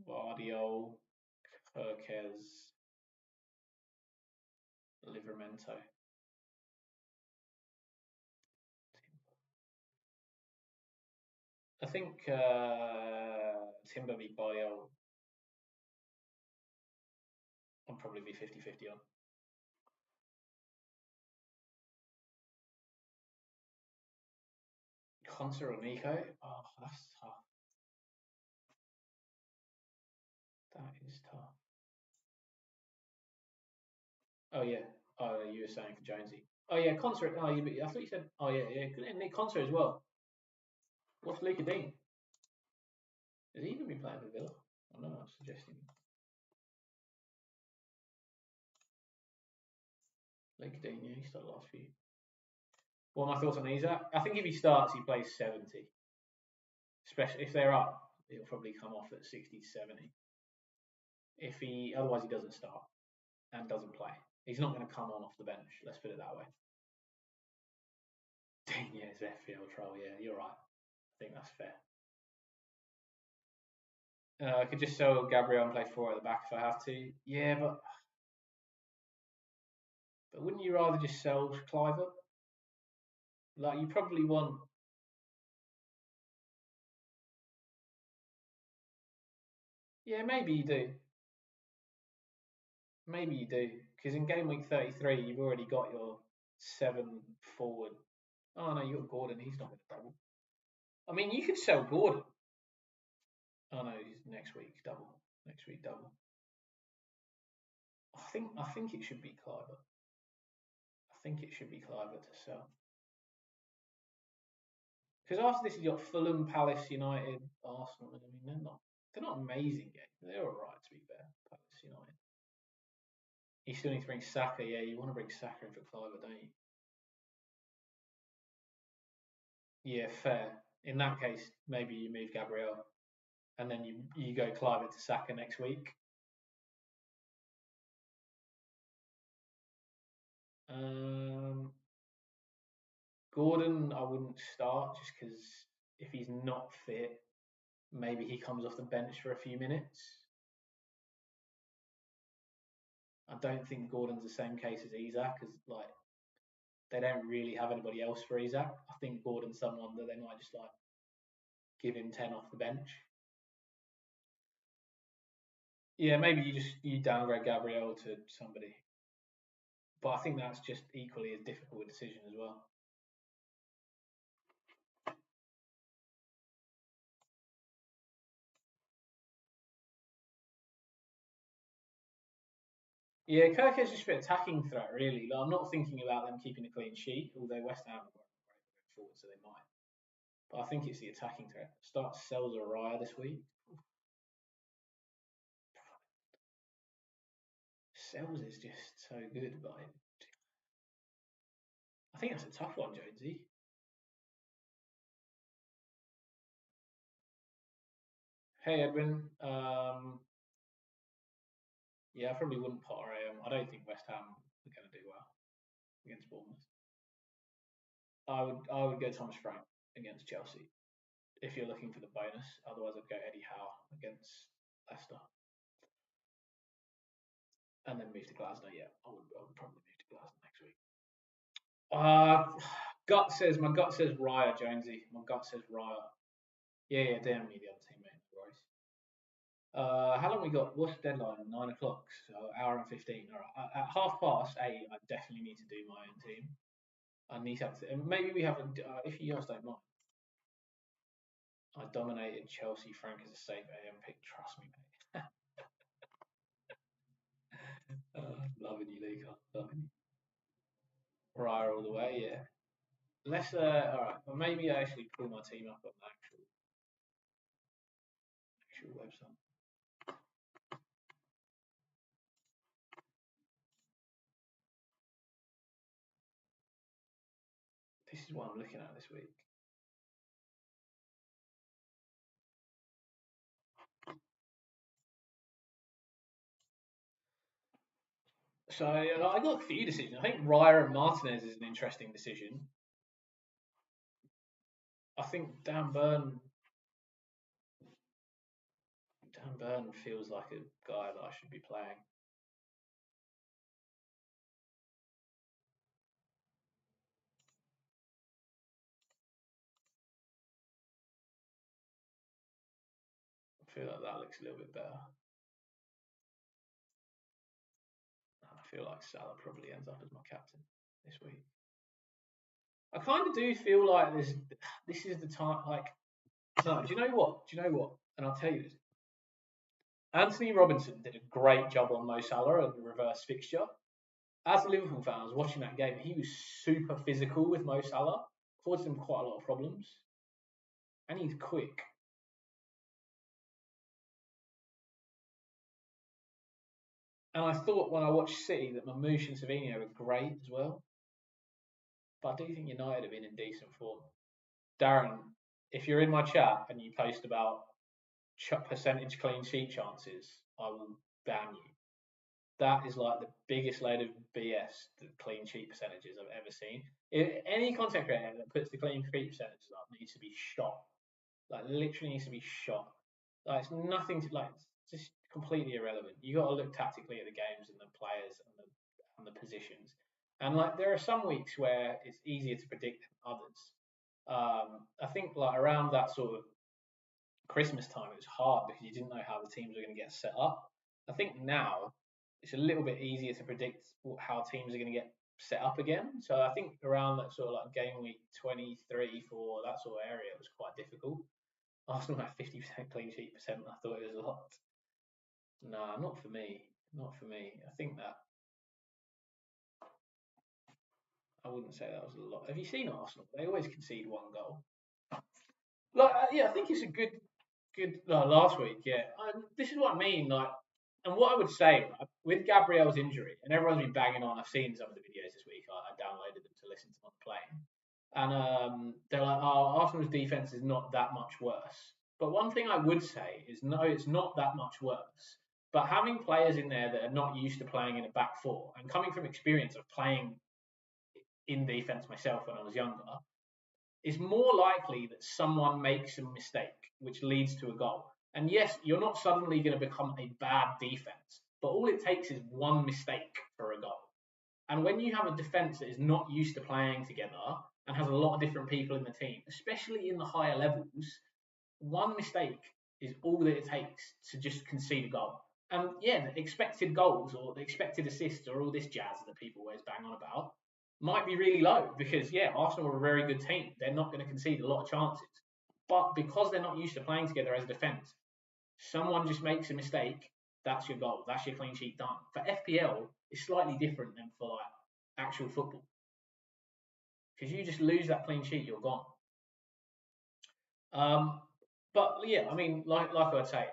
Guardiola, Kirkes, Livramento. I think Timber v Guardiola. I'll probably be 50-50 on. Konsa or Nico? Oh, that's tough. That is tough. Oh yeah. Oh, you were saying for Jonesy. Oh yeah, Konsa. Oh, I thought you said. Oh yeah, yeah. Nick Konsa as well. What's Luca Dean? Is he even been playing for Villa? I don't know. I'm suggesting. Luca Dean, yeah, he started last few. What are my thoughts on ISAK? I think if he starts, he plays 70. Especially if they're up, he'll probably come off at 60-70. Otherwise he doesn't start and doesn't play. He's not going to come on off the bench. Let's put it that way. Dang, yeah, it's FPL troll. Yeah, you're right. I think that's fair. I could just sell Gabriel and play 4 at the back if I have to. Yeah, but wouldn't you rather just sell Cliver? Like, you probably want. Yeah, maybe you do. Maybe you do. Because in game week 33, you've already got your 7 forward. Oh, no, you got Gordon. He's not going to double. I mean, you could sell Gordon. Oh, no, he's next week double. Next week double. I think it should be Cliver. I think it should be Cliver to sell. Because after this, you've got Fulham, Palace, United, Arsenal. I mean, they're not amazing games. They're all right, to be fair. Palace, United. You still need to bring Saka. Yeah, you want to bring Saka in for Cliver, don't you? Yeah, fair. In that case, maybe you move Gabriel, and then you go Cliver to Saka next week. Gordon, I wouldn't start just because if he's not fit, maybe he comes off the bench for a few minutes. I don't think Gordon's the same case as ISAK, because like they don't really have anybody else for ISAK. I think Gordon's someone that they might just like give him 10 off the bench. Yeah, maybe you downgrade Gabriel to somebody, but I think that's just equally as difficult a decision as well. Yeah, Kirk is just a bit attacking threat, really. Like, I'm not thinking about them keeping a clean sheet, although West Ham are great going forward, so they might. But I think it's the attacking threat. Start sells Raya this week. Sells is just so good, but I think that's a tough one, Jonesy. Hey, Edwin. Yeah, I probably wouldn't pot I don't think West Ham are going to do well against Bournemouth. I would go Thomas Frank against Chelsea if you're looking for the bonus. Otherwise, I'd go Eddie Howe against Leicester, and then move to Glasgow. Yeah, I would probably move to Glasgow next week. My gut says Raya, Jonesy. My gut says Raya. Yeah, damn me the other team, mate. No worries. How long we got? What's the deadline? 9 o'clock, so hour and 15. All right. At 8:30, I definitely need to do my own team. I need to have maybe we have if you guys don't mind. I dominated Chelsea. Frank is a safe AM pick. Trust me, mate. you, Luke. Ryer all the way, yeah. Let's, alright, well, maybe I actually pull my team up on the actual website. This is what I'm looking at this week. So I got a few decisions. I think Ryer and Martinez is an interesting decision. I think Dan Burn feels like a guy that I should be playing. I feel like that looks a little bit better. I feel like Salah probably ends up as my captain this week. I kind of do feel like this is the time. Like, no, do you know what? And I'll tell you this. Anthony Robinson did a great job on Mo Salah in the reverse fixture. As a Liverpool fan, I was watching that game. He was super physical with Mo Salah, caused him quite a lot of problems, and he's quick. And I thought when I watched City that Mamouche and Savino were great as well. But I do think United have been in decent form. Darren, if you're in my chat and you post about percentage clean sheet chances, I will ban you. That is like the biggest load of BS, the clean sheet percentages I've ever seen. Any content creator that puts the clean sheet percentages up needs to be shot. Like, literally needs to be shot. Like, it's nothing to, like, it's just completely irrelevant. You got to look tactically at the games and the players and the positions. And like, there are some weeks where it's easier to predict than others. I think like around that sort of Christmas time, it was hard because you didn't know how the teams were going to get set up. I think now it's a little bit easier to predict how teams are going to get set up again. So I think around that sort of like game week 23, 4, that sort of area, it was quite difficult. Arsenal had 50% clean sheet percent. I thought it was a lot. Nah, not for me. Not for me. I think that I wouldn't say that was a lot. Have you seen Arsenal? They always concede one goal. Like, yeah, I think it's a good. Last week, yeah. This is what I mean. Like, and what I would say, right, with Gabriel's injury, and everyone's been banging on. I've seen some of the videos this week. I downloaded them to listen to on the plane, and they're like, "Oh, Arsenal's defense is not that much worse." But one thing I would say is, no, it's not that much worse. But having players in there that are not used to playing in a back four, and coming from experience of playing in defense myself when I was younger, it's more likely that someone makes a mistake which leads to a goal. And yes, you're not suddenly going to become a bad defense, but all it takes is one mistake for a goal. And when you have a defense that is not used to playing together and has a lot of different people in the team, especially in the higher levels, one mistake is all that it takes to just concede a goal. And yeah, the expected goals or the expected assists or all this jazz that people always bang on about might be really low because, yeah, Arsenal are a very good team. They're not going to concede a lot of chances. But because they're not used to playing together as a defence, someone just makes a mistake, that's your goal. That's your clean sheet done. For FPL, it's slightly different than for like actual football. Because you just lose that clean sheet, you're gone. But yeah, I mean, like I'd say,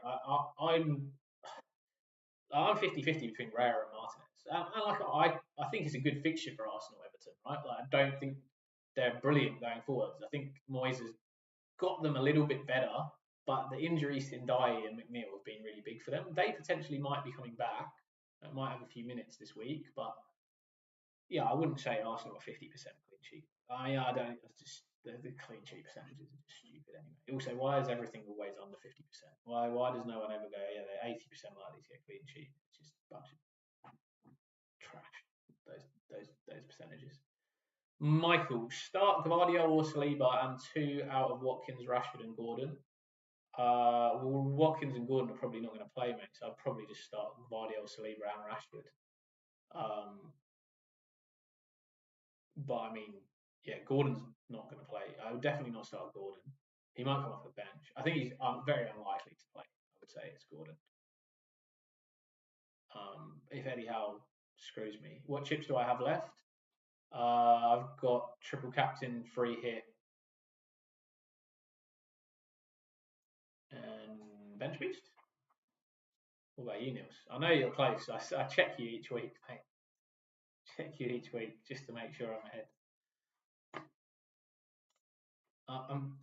I'm 50-50 between Raya and Martinez. And like I think it's a good fixture for Arsenal Everton, right? Like, I don't think they're brilliant going forwards. I think Moyes has got them a little bit better, but the injuries to Ndiaye and McNeil have been really big for them. They potentially might be coming back. Might have a few minutes this week, but yeah, I wouldn't say Arsenal are 50% clean sheet. I don't. Just the clean sheet percentages are just stupid anyway. Also, why is everything always under 50%? Why does no one ever go? Yeah, they're 80% likely to get clean sheet. It's just a bunch of trash. Those percentages. Michael, start Gvardiol or Saliba and 2 out of Watkins, Rashford, and Gordon. Well, Watkins and Gordon are probably not going to play, mate. So I'd probably just start Gvardiol, Saliba, and Rashford. But I mean, yeah, Gordon's not going to play. I would definitely not start Gordon. He might come off the bench. I think he's very unlikely to play. I would say it's Gordon. If Eddie Howe screws me. What chips do I have left? I've got triple captain, free hit, and bench boost. What about you, Nils? I know you're close. I check you each week, mate. Check you each week just to make sure I'm ahead.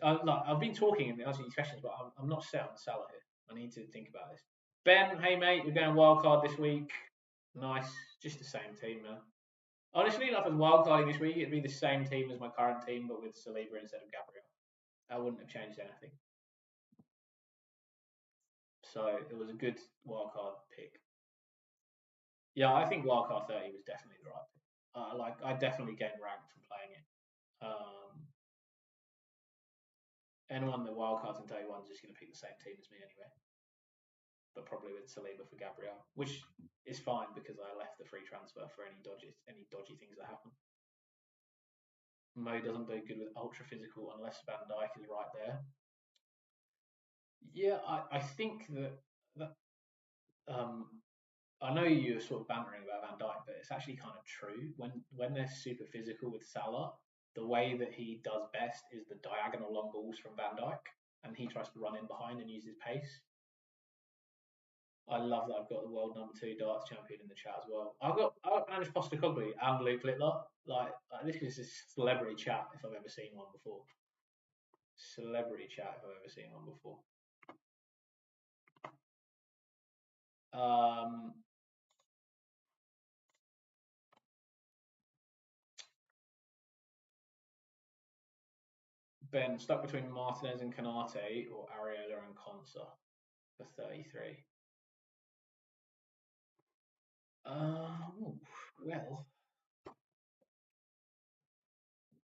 I've been talking and answering these questions, but I'm not set on Salah here. I need to think about this. Ben, hey mate, you're going wildcard this week. Nice, just the same team, man. Honestly, if I was wildcarding this week, it'd be the same team as my current team, but with Saliba instead of Gabriel. I wouldn't have changed anything. So it was a good wildcard pick. Yeah, I think wildcard 30 was definitely the right pick. I definitely gained rank from playing it. Anyone that wildcards in 31 is just going to pick the same team as me anyway. But probably with Saliba for Gabriel, which is fine because I left the free transfer for any dodgy things that happen. Mo doesn't do good with ultra physical unless Van Dijk is right there. Yeah, I think that I know you're sort of bantering about Van Dijk, but it's actually kind of true. When they're super physical with Salah, the way that he does best is the diagonal long balls from Van Dijk, and he tries to run in behind and use his pace. I love that I've got the world #2 darts champion in the chat as well. I've got Anish Postecoglou and Luke Littler. Like this is a celebrity chat if I've ever seen one before. Celebrity chat if I've ever seen one before. Ben, stuck between Martinez and Canate or Areola and Konsa for 33. Well,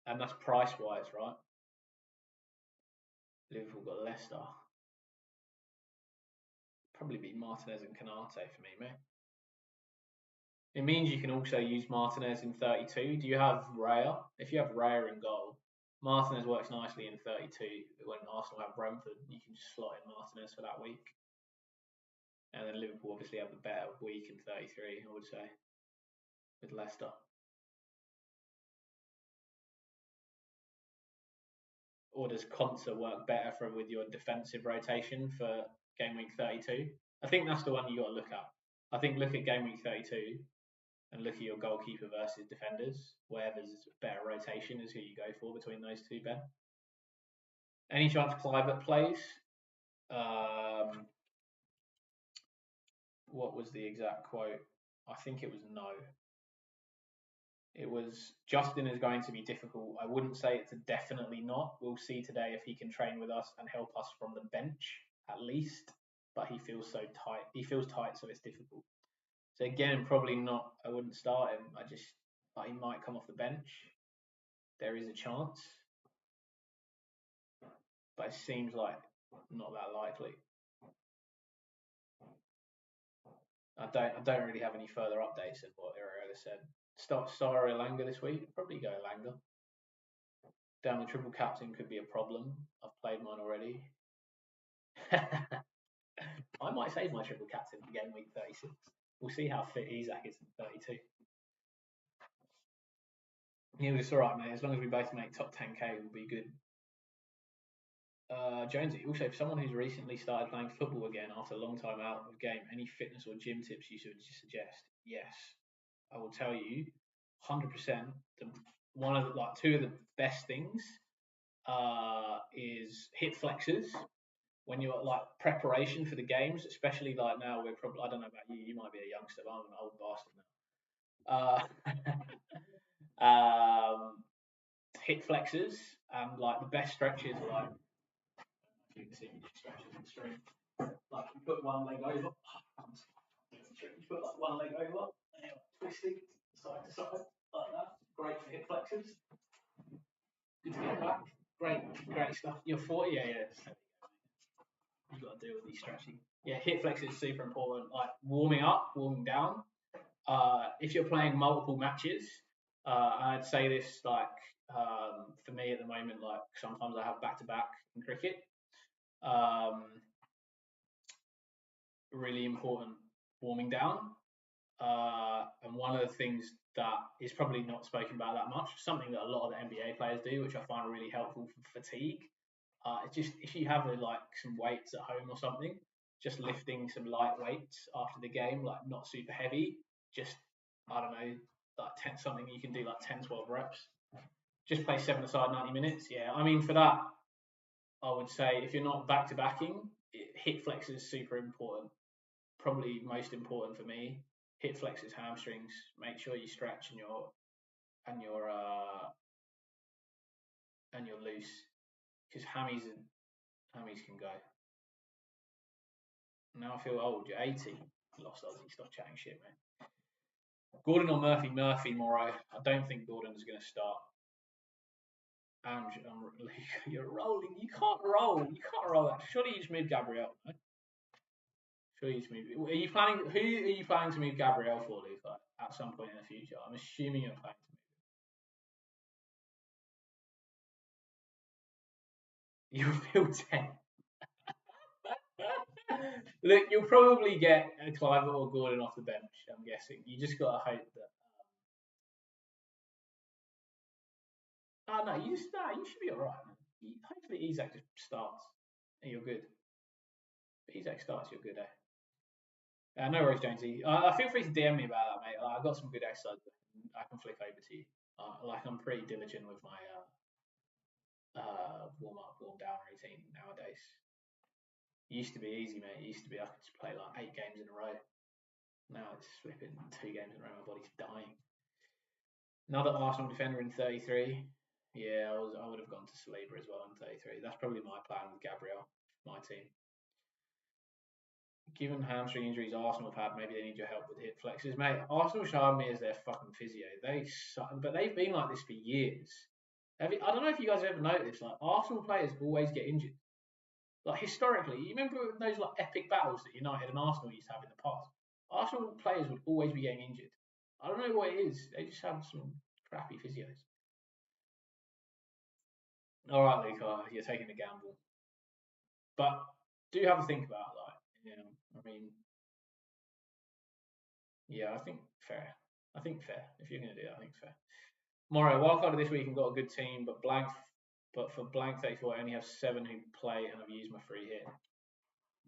and that's price-wise, right? Liverpool got Leicester. Probably be Martinez and Canate for me, mate. It means you can also use Martinez in 32. Do you have Raya? If you have Raya in goal, Martinez works nicely in 32. But when Arsenal have Brentford, you can just slot in Martinez for that week. And then Liverpool obviously have the better week in 33, I would say, with Leicester. Or does Konsa work better with your defensive rotation for game week 32? I think that's the one you got to look at. I think look at game week 32 and look at your goalkeeper versus defenders. Wherever's better rotation is who you go for between those two, Ben. Any chance Clivert plays? What was the exact quote? I think it was no. It was Justin is going to be difficult. I wouldn't say it's a definitely not. We'll see today if he can train with us and help us from the bench at least. But he feels so tight. He feels tight, so it's difficult. So again, probably not. I wouldn't start him. But he might come off the bench. There is a chance, but it seems like not that likely. I don't really have any further updates than what Areola said. Start Sara Elanga this week. Probably go Elanga. Down the triple captain could be a problem. I've played mine already. I might save my triple captain for game week 36. We'll see how fit ISAK is in 32. Yeah, it's all right, mate. As long as we both make top 10k, we'll be good. Jonesy, also, for someone who's recently started playing football again after a long time out of the game, any fitness or gym tips you should suggest? Yes, I will tell you, 100%. Two of the best things is hip flexors. When you're like preparation for the games, especially like now, we're probably, I don't know about you, you might be a youngster, but I'm an old bastard now. Hip flexors and like the best stretches are like, you can see stretches on the stream. Like you put one leg over, you put like one leg over, and you're twisting side to side like that. Great for hip flexors. Good to get back. Great stuff. You're 40, yeah. You've got to deal with these stretching. Yeah, hip flexors is super important. Like warming up, warming down. If you're playing multiple matches, I'd say this like for me at the moment, like sometimes I have back-to-back in cricket. Really important warming down. And one of the things that is probably not spoken about that much, something that a lot of the NBA players do, which I find really helpful for fatigue. It's just if you have like some weights at home or something, just lifting some light weights after the game, like not super heavy, just I don't know, like 10 something you can do like 10, 12 reps. Just play 7 aside 90 minutes. Yeah, I mean for that, I would say if you're not back to backing, hip flex is super important. Probably most important for me. Hip flexors, hamstrings. Make sure you stretch and you're loose because hammies can go. Now I feel old. You're 80. Lost Aussie. Stop chatting shit, mate. Gordon or Murphy? Murphy, Morrow. I don't think Gordon's going to start. And you're rolling. You can't roll. You can't roll that. Surely you just move Gabriel. No? Surely you just move. Are you planning? Who are you planning to move Gabriel for, Luke? Like, at some point in the future? I'm assuming you're planning to move. You'll feel 10. Look, you'll probably get a Clive or Gordon off the bench. I'm guessing. You just got to hope that. No, you should be all right. Hopefully, ISAK just starts and you're good. If ISAK starts, you're good, eh? No worries, Jonesy. Feel free to DM me about that, mate. I've got some good exercises I can flick over to you. I'm pretty diligent with my warm up, warm down routine nowadays. It used to be easy, mate. It used to be I could just play like 8 games in a row. Now it's flipping 2 games in a row. My body's dying. Another Arsenal defender in 33. Yeah, I would have gone to Saliba as well in 33. That's probably my plan with Gabriel, my team. Given hamstring injuries Arsenal have had, maybe they need your help with hip flexes, mate. Arsenal showed me as their fucking physio. They suck, but they've been like this for years. I don't know if you guys have ever noticed, like Arsenal players always get injured. Like historically, you remember those like epic battles that United and Arsenal used to have in the past. Arsenal players would always be getting injured. I don't know what it is. They just have some crappy physios. All right, Luke, you're taking a gamble, but do have a think about like, I mean, yeah, I think fair. I think fair. If you're going to do that, I think fair. Morrow, wildcard this week and got a good team, but for blank 34, I only have 7 who play and I've used my free hit.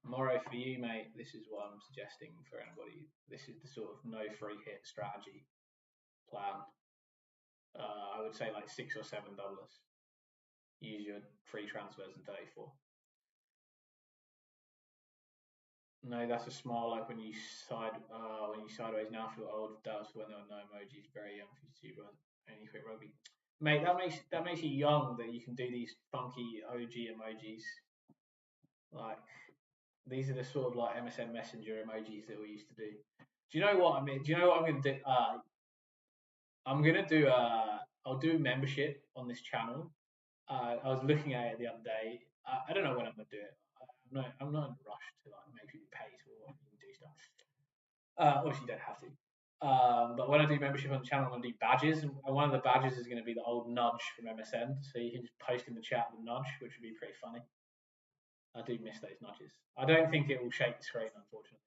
Morrow, for you, mate, this is what I'm suggesting for anybody. This is the sort of no free hit strategy plan. I would say like $6 or $7. Use your free transfers in 34. No, that's a smile like when you sideways now feel old. That was when there were no emojis. Very young for YouTuber. Only quick rugby. Mate, that makes you young that you can do these funky OG emojis. Like these are the sort of like MSN Messenger emojis that we used to do. Do you know what I mean? Do you know what I'm gonna do? I'm gonna do I'll do a membership on this channel. I was looking at it the other day. I don't know when I'm gonna do it. I'm not in a rush to like make people pay to do stuff. Obviously, you don't have to. But when I do membership on the channel, I'm going to do badges, and one of the badges is going to be the old nudge from MSN. So you can just post in the chat the nudge, which would be pretty funny. I do miss those nudges. I don't think it will shake the screen, unfortunately.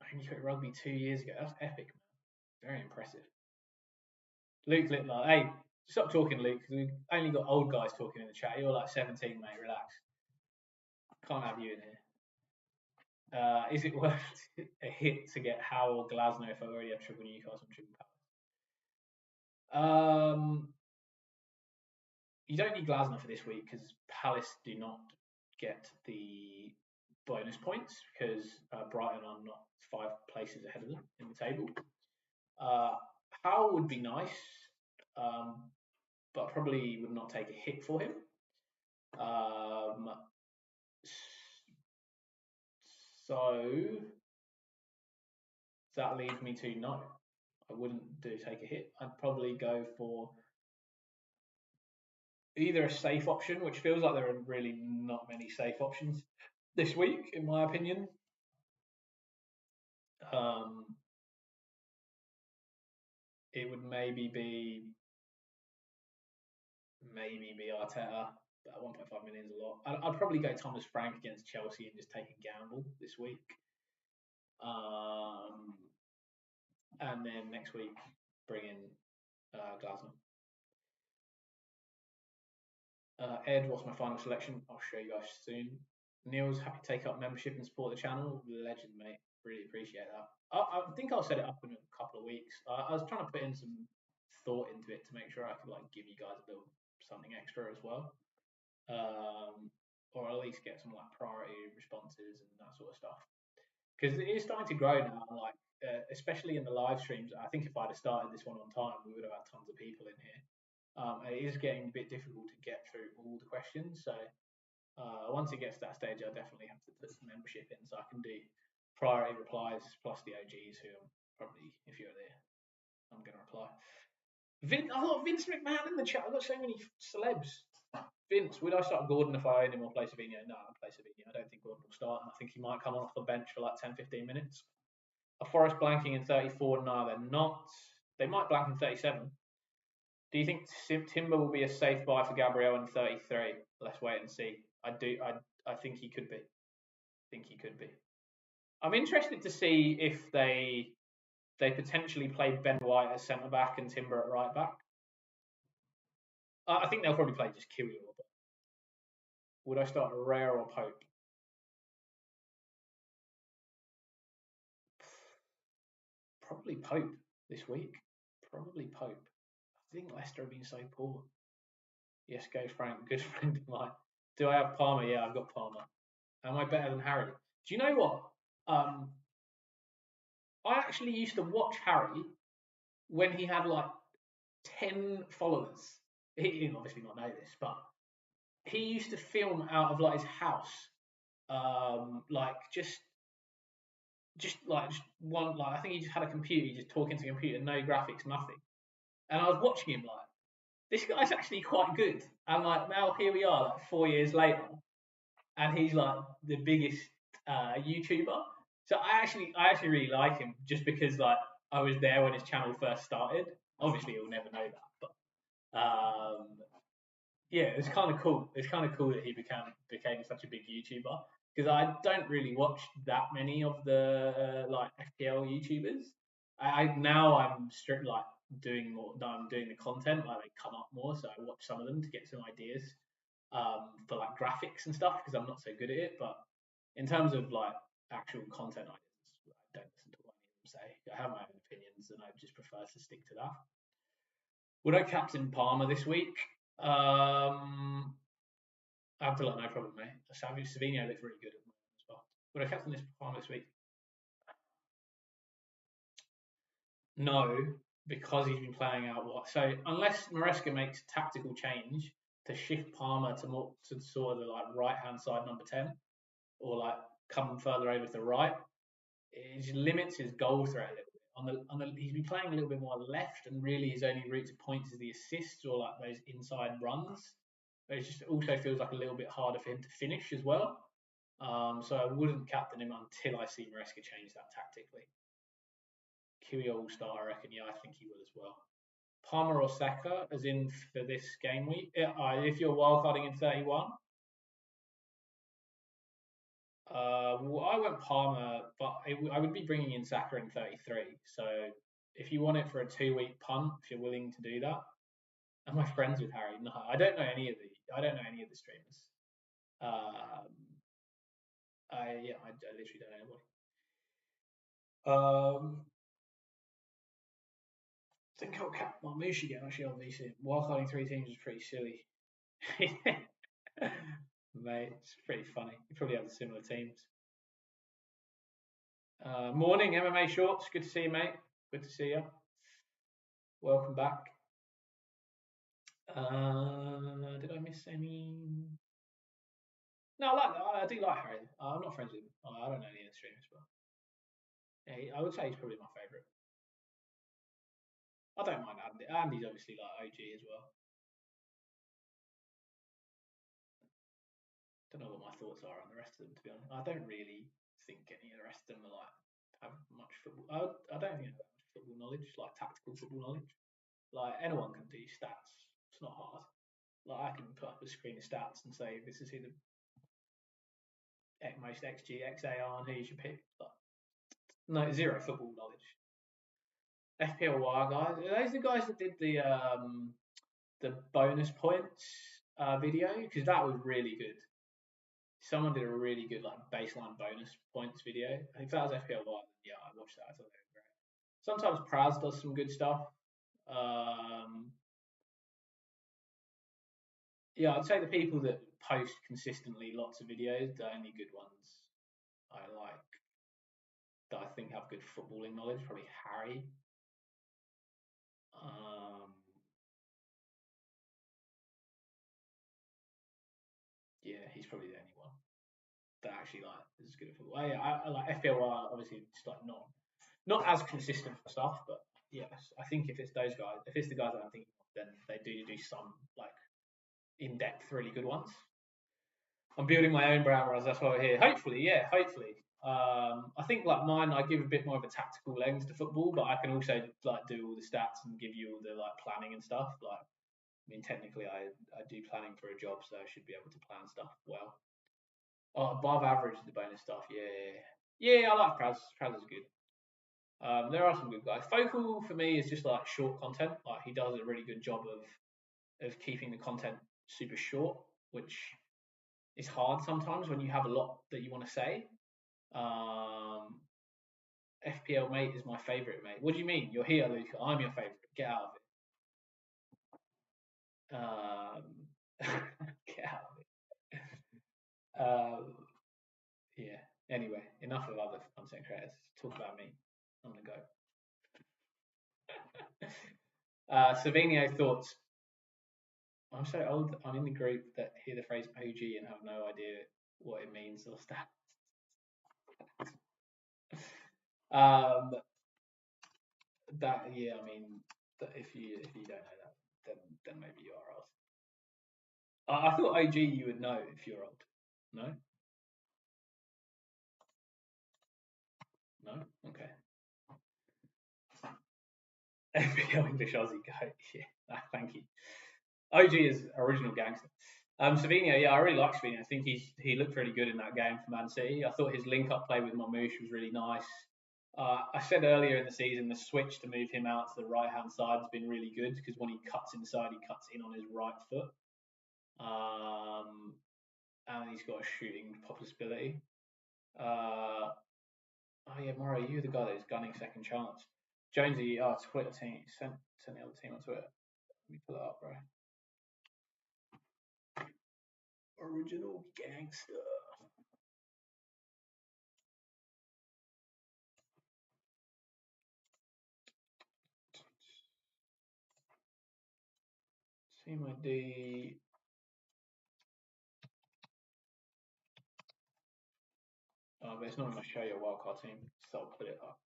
I think you quit rugby 2 years ago. That's epic, man. Very impressive. Luke Littler, hey, stop talking, Luke. We've only got old guys talking in the chat. You're like 17, mate. Relax. Can't have you in here. Is it worth a hit to get Howe or Glasner if I already have triple Newcastle and triple Palace? You don't need Glasner for this week because Palace do not get the bonus points because Brighton are not 5 places ahead of them in the table. Howe would be nice, but probably would not take a hit for him. So that leads me to no, I wouldn't take a hit. I'd probably go for either a safe option, which feels like there are really not many safe options this week, in my opinion. It would maybe be Arteta. But 1.5 million is a lot. I'd probably go Thomas Frank against Chelsea and just take a gamble this week. And then next week, bring in Glasner. Ed, what's my final selection? I'll show you guys soon. Neil's happy to take up membership and support the channel. Legend, mate. Really appreciate that. I think I'll set it up in a couple of weeks. I was trying to put in some thought into it to make sure I could like give you guys a little something extra as well, or at least get some like priority responses and that sort of stuff. Because it is starting to grow now. Like especially in the live streams. I think if I'd have started this one on time, we would have had tons of people in here. It is getting a bit difficult to get through all the questions. So once it gets to that stage, I definitely have to put some membership in so I can do priority replies plus the OGs who I'm probably, if you're there, I'm going to reply. I've got Vince McMahon in the chat. I've got so many celebs. Vince, would I start Gordon if I own him or play Savinho? No, I'd play Savinho. I don't think Gordon will start, and I think he might come off the bench for like 10-15 minutes. Are Forest blanking in 34? No, they're not. They might blank in 37. Do you think Timber will be a safe buy for Gabriel in 33? Let's wait and see. I think he could be. I'm interested to see if they potentially play Ben White as centre back and Timber at right back. I think they'll probably play just Kiwi. Would I start Rare or Pope? Probably Pope this week. Probably Pope. I think Leicester have been so poor. Yes, go Frank. Good friend of mine. Do I have Palmer? Yeah, I've got Palmer. Am I better than Harry? Do you know what? I actually used to watch Harry when he had like 10 followers. He didn't obviously not know this, but he used to film out of like his house, like just one, like I think he just had a computer, he just talking to a computer, no graphics, nothing. And I was watching him like, this guy's actually quite good. And like now here we are, like 4 years later, and he's like the biggest YouTuber. So I actually really like him just because like I was there when his channel first started. Obviously he'll never know that, but yeah, it's kind of cool. It's kind of cool that he became such a big YouTuber because I don't really watch that many of the like FPL YouTubers. I'm strict like doing more. I'm doing the content like they come up more, so I watch some of them to get some ideas for like graphics and stuff because I'm not so good at it. But in terms of like actual content ideas, I don't listen to what any of them say. I have my own opinions, and I just prefer to stick to that. Would I captain Palmer this week? Abdullah, no problem, mate. Savinho looks really good at the moment as well. Would I captain this Palmer this week? No, because he's been playing out what? So unless Maresca makes a tactical change to shift Palmer to sort of the like right hand side number 10, or like come further over to the right, it limits his goal threat a little bit. He's been playing a little bit more left, and really his only route to points is the assists or like those inside runs. But it just also feels like a little bit harder for him to finish as well. So I wouldn't captain him until I see Maresca change that tactically. Kiwi All-Star, I reckon. Yeah, I think he will as well. Palmer or Saka, as in for this game week. If you're wildcarding in 31, well, I went Palmer, but I would be bringing in Saka in 33. So if you want it for a 2-week punt, if you're willing to do that. Am I friends with Harry? No, I don't know any of the streamers. I literally don't know anybody. I think I'll cap Marmouche again. Actually, on VC. Wildcarding 3 teams is pretty silly. Mate, it's pretty funny. You probably have the similar teams. Morning, MMA Shorts. Good to see you, mate. Good to see you. Welcome back. Did I miss any? No, I do like Harry. I'm not friends with him. I don't know any of the streamers, but yeah, I would say he's probably my favourite. I don't mind Andy. Andy's obviously like OG as well. Don't know what my thoughts are on the rest of them, to be honest. I don't really think any of the rest of them are like have much football. I don't think they have much football knowledge, like tactical football knowledge. Like anyone can do stats. It's not hard. Like I can put up a screen of stats and say this is who the most XG, XA are and who you should pick. But No, zero football knowledge. FPL guys. Are those the guys that did the bonus points video? Because that was really good. Someone did a really good like baseline bonus points video. If that was FPL Wild, yeah, I watched that. I thought they were great. Sometimes Praz does some good stuff. Yeah, I'd say the people that post consistently lots of videos, the only good ones I like that I think have good footballing knowledge, probably Harry. Yeah, he's probably the only one that actually like is good at football. I like FPL, obviously just like not as consistent for stuff, but yes, I think if it's those guys, if it's the guys that I'm thinking of, then they do some like in-depth, really good ones. I'm building my own brand, whereas that's why we're here. Hopefully, yeah, hopefully. I think like mine, I give a bit more of a tactical lens to football, but I can also like do all the stats and give you all the like planning and stuff. Like, I mean, technically, I do planning for a job, so I should be able to plan stuff well. Oh, above average the bonus stuff, yeah. I like Praz. Praz is good. There are some good guys. Focal for me is just like short content. Like he does a really good job of keeping the content super short, which is hard sometimes when you have a lot that you want to say. FPL mate is my favourite mate. What do you mean? You're here, Luca. I'm your favourite. Get out of it. Get out of it. Yeah. Anyway, enough of other content creators. Talk about me. I'm gonna go. Savinio thoughts. I'm so old. I'm in the group that hear the phrase OG and have no idea what it means or stuff. That yeah, I mean, if you don't know that, then maybe you are old. I thought OG you would know if you're old. No. No. Okay. FPL English Aussie go. Yeah. Thank you. OG is original gangster. Savinho, yeah, I really like Savinho. I think he looked really good in that game for Man City. I thought his link-up play with Marmoush was really nice. I said earlier in the season the switch to move him out to the right-hand side has been really good because when he cuts inside, he cuts in on his right foot. And he's got a shooting possibility. Oh yeah, Moro, you're the guy that is gunning second chance. Jonesy, Twitter team, sent the other team on Twitter. Let me pull it up, bro. Original gangster. Team ID. But it's not going to show your wildcard team, so I'll put it up.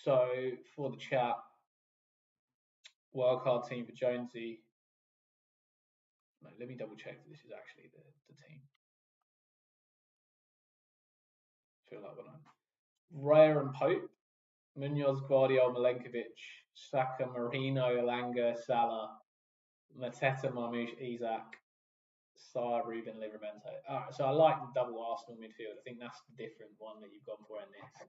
So for the chat, wildcard team for Jonesy. No, let me double check that this is actually the team. I feel like when I'm Raya and Pope, Munoz, Guardiola, Milenkovic, Saka, Marino, Elanga, Salah, Mateta, Marmoush, ISAK, Sarr, Ruben, Livramento. Alright, so I like the double Arsenal midfield. I think that's the different one that you've gone for in this.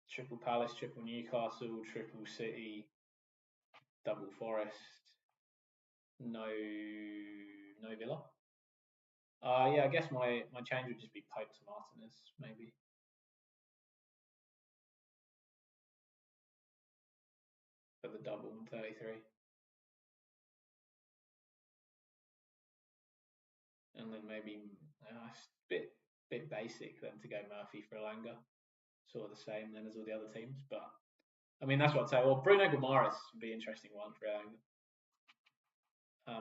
Triple Palace, triple Newcastle, triple City, double Forest, no Villa. Yeah, I guess my change would just be Pope to Martinez, maybe. For the double and 33. And then maybe it's a bit basic then to go Murphy for Elanga. Sort of the same then as all the other teams. But I mean, that's what I'd say. Well, Bruno Guimaraes would be an interesting one for Elanga.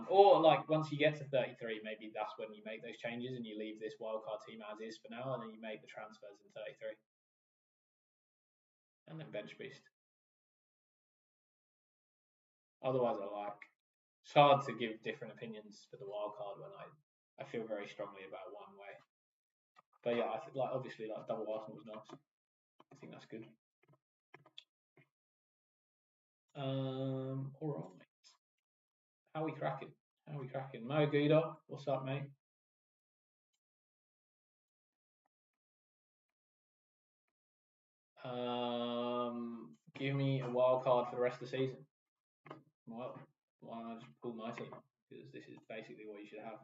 Or like once you get to 33, maybe that's when you make those changes and you leave this wildcard team as is for now, and then you make the transfers in 33, and then bench boost. Otherwise, it's hard to give different opinions for the wildcard when I feel very strongly about one way. But yeah, I think obviously double Arsenal was nice. I think that's good. All right, mate. How we cracking? Mo Guda, what's up, mate? Give me a wild card for the rest of the season. Well, why don't I just pull my team? Because this is basically what you should have.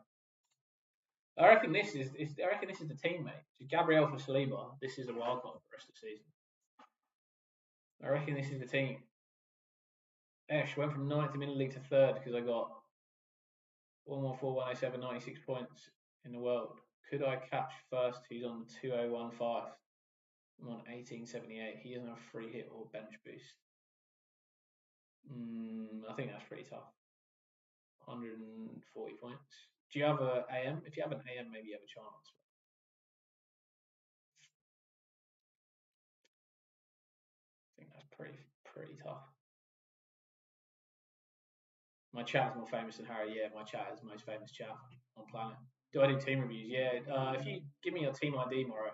I reckon this is the team, mate. So Gabriel for Saliba. This is a wild card for the rest of the season. I reckon this is the team. Esh went from 9th in League to 3rd because I got 114, 107, 96 points in the world. Could I catch first? He's on 2015. I'm on 1878. He doesn't have a free hit or bench boost. I think that's pretty tough. 140 points. Do you have an AM? If you have an AM, maybe you have a chance. I think that's pretty tough. My chat is more famous than Harry. Yeah, my chat is the most famous chat on planet. Do I do team reviews? Yeah. If you give me your team ID, Morrow,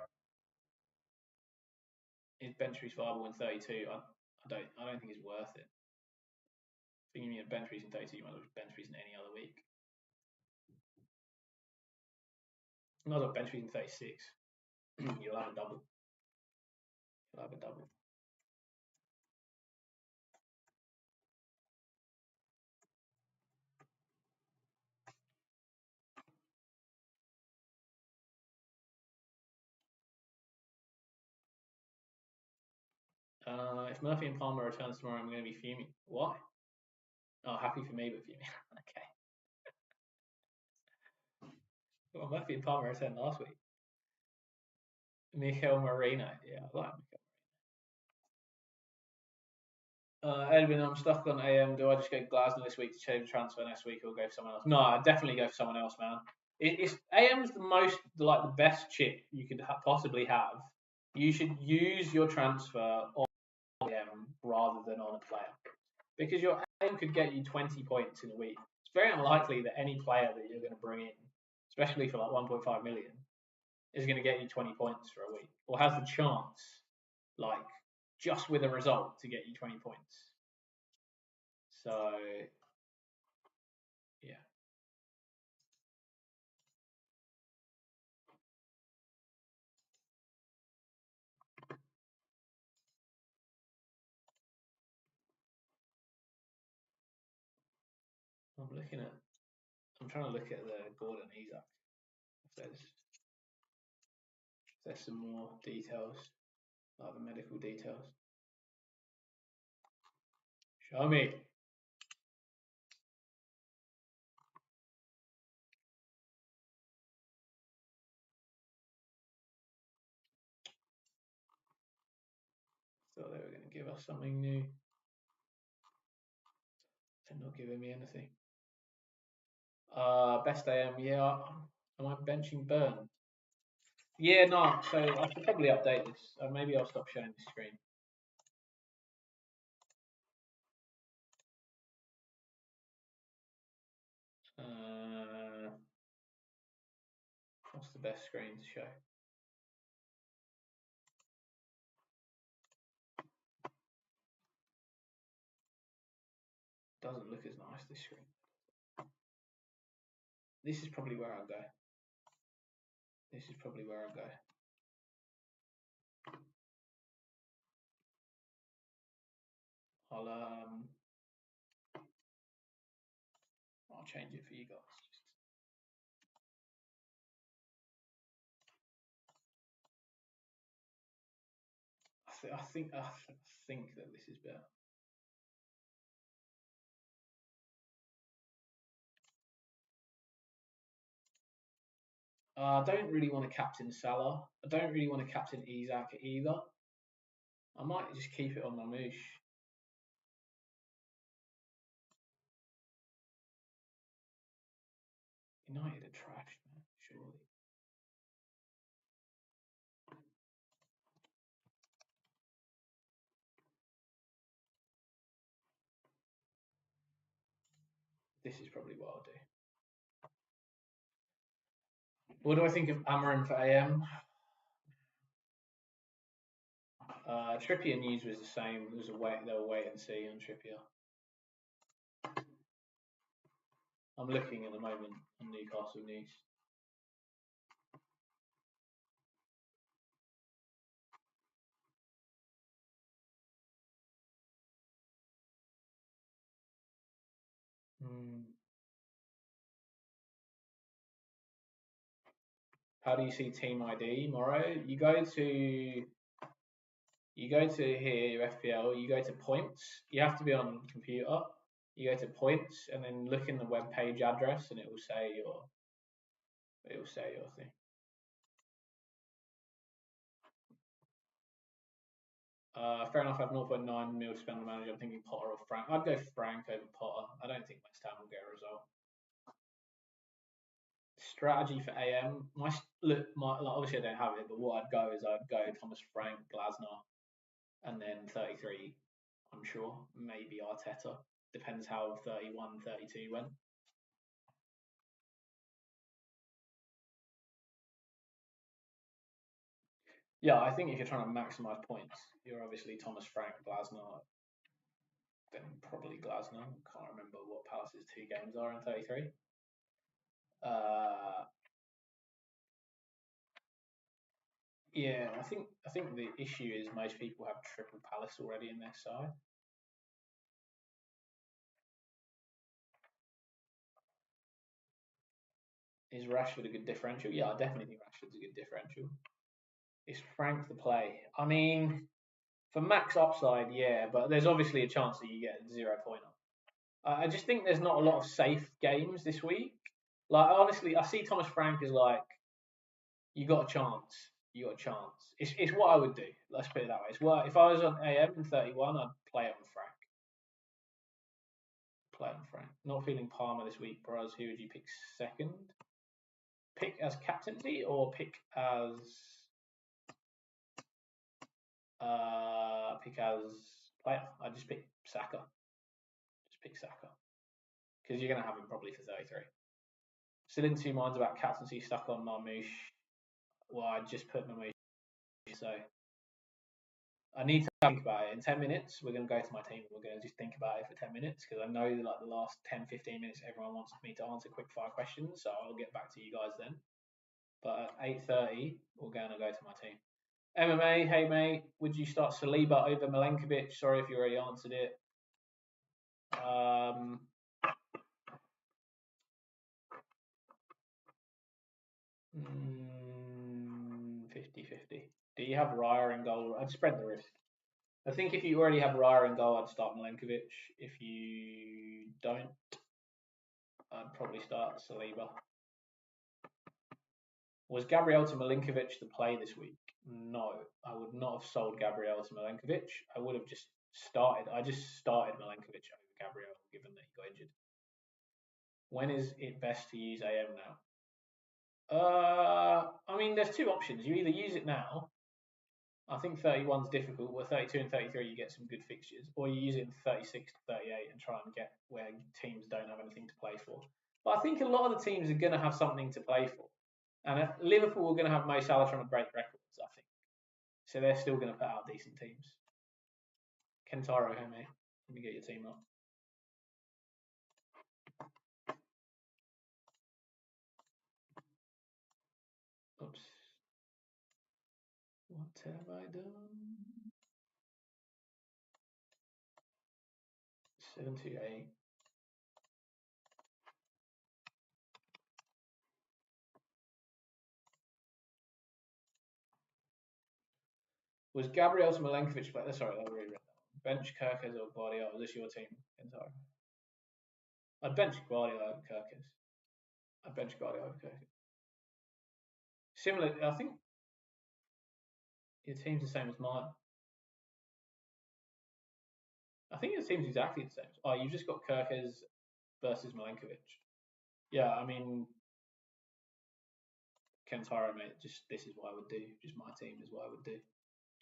is bench boost viable in 32? I don't think it's worth it. If you give me a bench boost in 32, you might as well bench boost in any other week. You might as well bench boost in 36. You'll have a double. You'll have a double. If Murphy and Palmer returns tomorrow, I'm going to be fuming. Why? Oh, happy for me, but fuming. Okay. Well, Murphy and Palmer returned last week. Mikel Marino. Yeah, I like Mikel. Edwin, I'm stuck on AM. Do I just go Glasgow this week to change the transfer next week, or go for someone else? No, I definitely go for someone else, man. AM's the best chip you could possibly have. You should use your transfer on AM rather than on a player, because your AM could get you 20 points in a week. It's very unlikely that any player that you're going to bring in, especially for like 1.5 million, is going to get you 20 points for a week, or has the chance, like, just with a result, to get you 20 points. So, yeah. I'm trying to look at the Gordon ISAK. If there's some more details, like the medical details. Show me. Thought they were going to give us something new. They're not giving me anything. Best AM, yeah. Am I benching Burn? Yeah, no. So I should probably update this. Maybe I'll stop showing the screen. What's the best screen to show? Doesn't look as nice, this screen. This is probably where I'll go. I'll change it for you guys. I think that this is better. I don't really want to captain Salah. I don't really want to captain ISAK either. I might just keep it on Mamouche. United are trash, man, surely. This is probably what I'll do. What do I think of Amarin for AM? Trippier news was the same. There was they were wait and see on Trippier. I'm looking at the moment on Newcastle news. How do you see team ID, Morrow? You go to here, your FPL, you go to points. You have to be on computer. You go to points and then look in the web page address and it will say your thing. Fair enough, I have 0.9 mil to spend on manager. I'm thinking Potter or Frank. I'd go Frank over Potter. I don't think West Ham will get a result. Strategy for AM. Obviously I don't have it, but what I'd go is I'd go Thomas Frank, Glasner, and then 33. I'm sure maybe Arteta. Depends how 31, 32 went. Yeah, I think if you're trying to maximise points, you're obviously Thomas Frank, Glasner, then probably Glasner. Can't remember what Palace's 2 games are in 33. Yeah, I think the issue is most people have triple Palace already in their side. Is Rashford a good differential? Yeah, I definitely think Rashford's a good differential. Is Frank the play? I mean, for max upside, yeah, but there's obviously a chance that you get a 0-pointer. I just think there's not a lot of safe games this week. Like, honestly, I see Thomas Frank as like, you got a chance. You got a chance. It's what I would do. Let's put it that way. It's what, if I was on AM in 31, I'd play it on Frank. Play on Frank. Not feeling Palmer this week, bros. Who would you pick second? Pick as captaincy or pick as player? I just pick Saka. Just pick Saka because you're gonna have him probably for 33. Still in 2 minds about captaincy. Stuck on Marmoush. Well, I just put Marmoush, so I need to think about it. In 10 minutes, we're going to go to my team and we're going to just think about it for 10 minutes because I know like the last 10, 15 minutes, everyone wants me to answer quick fire questions. So I'll get back to you guys then. But at 8:30, we're going to go to my team. MMA, hey mate, would you start Saliba over Milenkovic? Sorry if you already answered it. 50-50. Do you have Raya in goal? I'd spread the risk. I think if you already have Raya in goal, I'd start Milenkovic. If you don't, I'd probably start Saliba. Was Gabriel to Milenkovic the play this week? No, I would not have sold Gabriel to Milenkovic. I would have just started. I just started Milenkovic over Gabriel, given that he got injured. When is it best to use AM now? I mean, there's 2 options. You either use it now. I think 31's difficult. Where 32 and 33, you get some good fixtures, or you use it in 36 to 38 and try and get where teams don't have anything to play for. But I think a lot of the teams are going to have something to play for. And Liverpool are going to have Mo Salah trying to break records, I think. So they're still going to put out decent teams. Kentaro, hey mate. Let me get your team up. Oops. What have I done? 728. Was Gabriel to Milenkovic play? Sorry, I already read that. Bench Kirkes or Guardiola? Is this your team, Kentaro? I'd bench Guardiola over Kirkes. I'd bench Guardiola over Kirkes. Similar, I think your team's the same as mine. I think your team's exactly the same. Oh, you've just got Kirkes versus Milenkovic. Yeah, I mean, Kentaro, mate, just this is what I would do. Just my team is what I would do.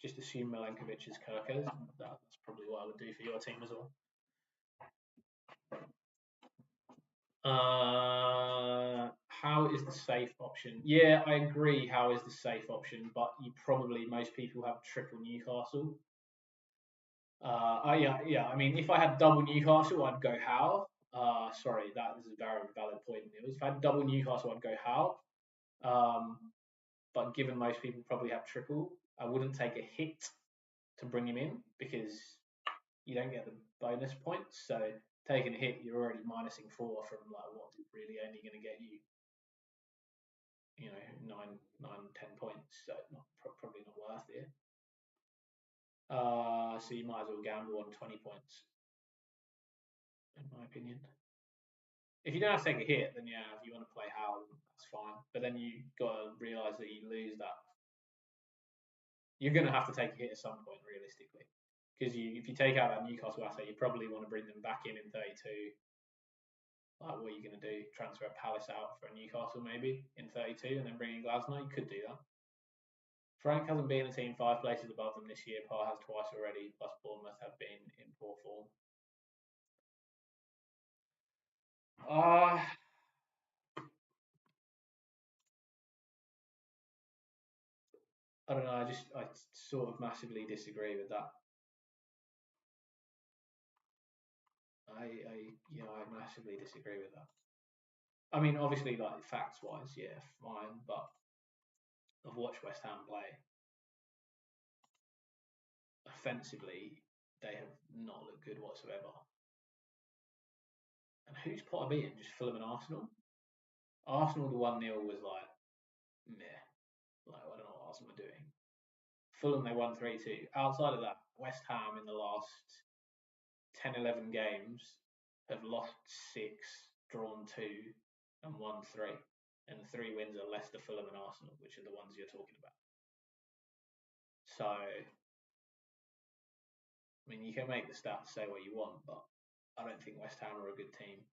Just assume Milenkovic is Kirkes. That's probably what I would do for your team as well. How is the safe option? Yeah, I agree. How is the safe option? But most people have triple Newcastle. Yeah. I mean, if I had double Newcastle, I'd go Howe. Sorry, that is a very valid point. If I had double Newcastle, I'd go Howe. But given most people probably have triple, I wouldn't take a hit to bring him in because you don't get the bonus points. So taking a hit, you're already minusing 4 from like what's really only going to get you, 9, 10 points. So probably not worth it. So you might as well gamble on 20 points, in my opinion. If you don't have to take a hit, then yeah, if you want to play Howard, that's fine. But then you got to realise that you lose that. You're going to have to take a hit at some point, realistically. Because if you take out that Newcastle asset, you probably want to bring them back in 32. Like, what are you going to do? Transfer Palace out for Newcastle maybe in 32 and then bring in Glasner? You could do that. Frank hasn't been a team 5 places above them this year. Parr has twice already, plus Bournemouth have been in poor form. I don't know. I sort of massively disagree with that. I massively disagree with that. I mean, obviously, like facts wise, yeah, fine. But I've watched West Ham play. Offensively, they have not looked good whatsoever. And who's Potter beating? Just Fulham and Arsenal. Arsenal, the 1-0 was like, meh. Like, I don't know what Arsenal were doing. Fulham, they won 3-2. Outside of that, West Ham in the last 10, 11 games have lost 6, drawn 2, and won 3. And the 3 wins are Leicester, Fulham, and Arsenal, which are the ones you're talking about. So, I mean, you can make the stats say what you want, but I don't think West Ham are a good team.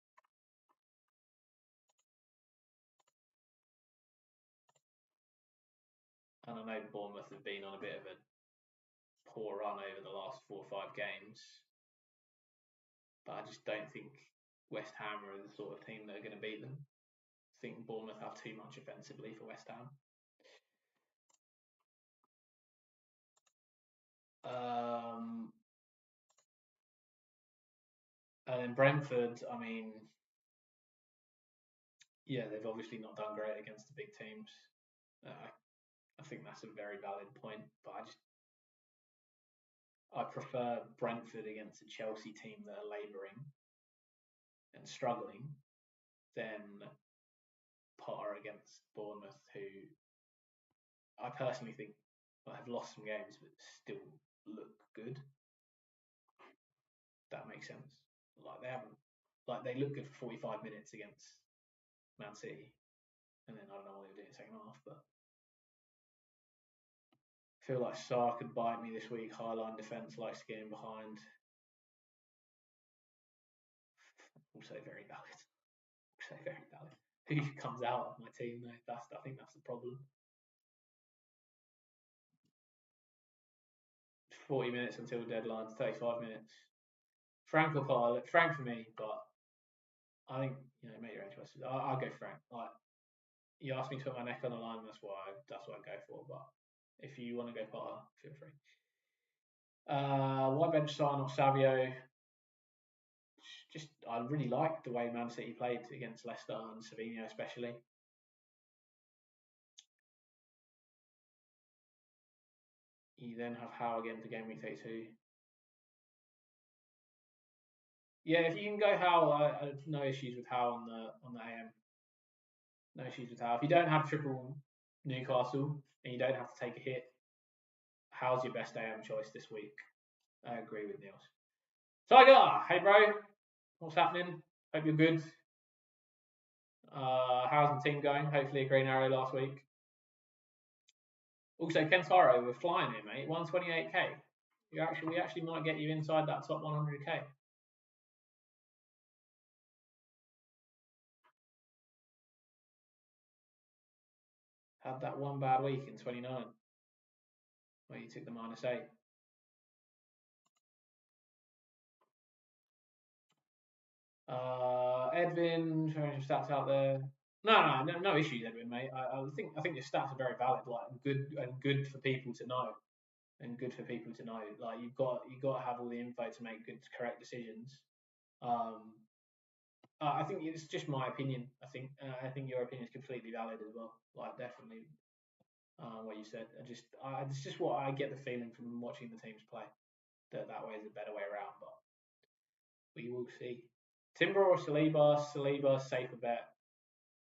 And I know Bournemouth have been on a bit of a poor run over the last 4 or 5 games, but I just don't think West Ham are the sort of team that are going to beat them. I think Bournemouth have too much offensively for West Ham. And then Brentford, I mean, yeah, they've obviously not done great against the big teams. I think that's a very valid point, but I prefer Brentford against a Chelsea team that are labouring and struggling than Potter against Bournemouth, who I personally think have lost some games but still look good. That makes sense. Like they look good for 45 minutes against Man City, and then I don't know what they were doing in the second half, but I feel like Sarr could bite me this week. Highline defence likes getting behind. Also very valid. Who comes out of my team though? I think that's the problem. 40 minutes until deadline, 35 minutes. Frank or Pilot? Frank for me, but I think make your own choices. I'll go Frank. Like, you asked me to put my neck on the line, that's what I go for. But if you want to go Potter, feel free. Why bench Sarr, not Savio? Just I really liked the way Man City played against Leicester and Savinho especially. You then have Howe again for game week 32. Yeah, if you can go Howe, I have no issues with Howe on the AM. No issues with Howe. If you don't have triple Newcastle and you don't have to take a hit, Howe's your best AM choice this week. I agree with Niels. Tiger, hey bro, what's happening? Hope you're good. How's the team going? Hopefully a green arrow last week. Also, Kentaro, we're flying here, mate. 128k. We actually might get you inside that top 100k. Had that one bad week in 29 where you took the -8. Edwin, showing some stats out there. No issues, Edwin, mate. I think your stats are very valid, like good for people to know, and good for people to know. Like you've got to have all the info to make good, correct decisions. I think it's just my opinion. I think your opinion is completely valid as well. Like definitely, what you said. It's just what I get the feeling from watching the teams play. That way is a better way around, but we will see. Timber or Saliba? Saliba, safer bet.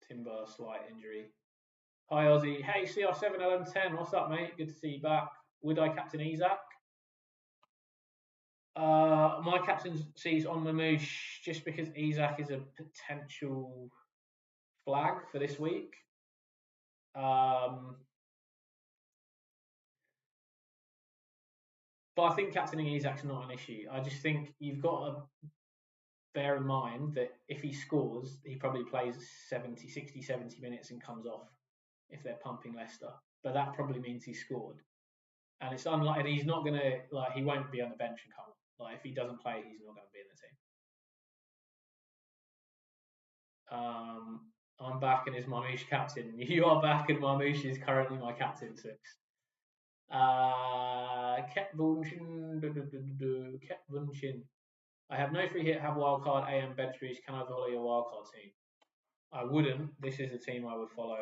Timber, slight injury. Hi Ozzy. Hey CR71110. What's up, mate? Good to see you back. Would I captain ISAK? My captaincy's on Mamouche just because ISAK is a potential flag for this week. But I think captaining ISAK's not an issue. I just think you've got to bear in mind that if he scores, he probably plays 60, 70 minutes and comes off if they're pumping Leicester. But that probably means he scored. And it's unlikely, and he's not going to, like, he won't be on the bench and come on. Like, if he doesn't play, he's not going to be in the team. I'm back and is Marmouche captain. You are back and Marmouche is currently my captain. Six. Kept Vunchin. I have no free hit, have wildcard, AM, bench boost. Can I follow your wildcard team? I wouldn't. This is the team I would follow.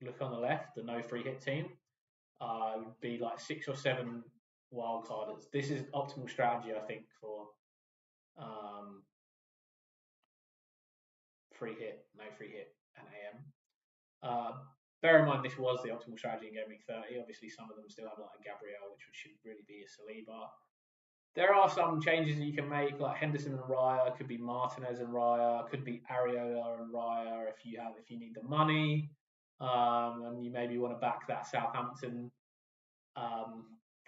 Look on the left, the no free hit team. Would be like 6 or 7 wildcarders. This is optimal strategy, I think, for free hit, no free hit, and AM. Bear in mind, this was the optimal strategy in Gameweek 30. Obviously, some of them still have like a Gabriel, which should really be a Saliba. There are some changes that you can make, like Henderson and Raya. Could be Martinez and Raya. Could be Areola and Raya if you need the money, and you maybe want to back that Southampton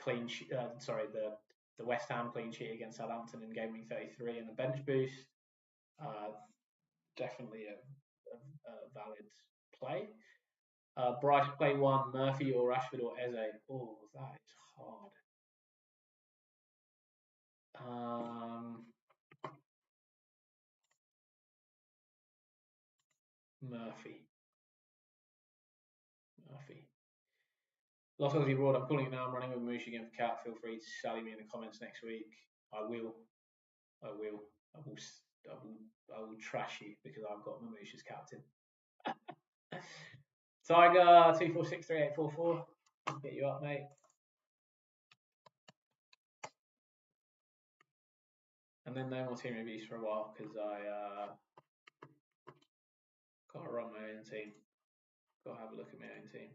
clean sheet. The West Ham clean sheet against Southampton in Gameweek 33 and the bench boost. Definitely a valid play. Bryce play 1, Murphy or Rashford or Eze. Oh, that is hard. Murphy. Lost Aussie Broad, I'm calling it now. I'm running with Moosh again for Cat. Feel free to sally me in the comments next week. I will trash you because I've got Mamouche as captain. Tiger 24638444. Get you up, mate. And then no more team reviews for a while because I gotta run my own team. Gotta have a look at my own team.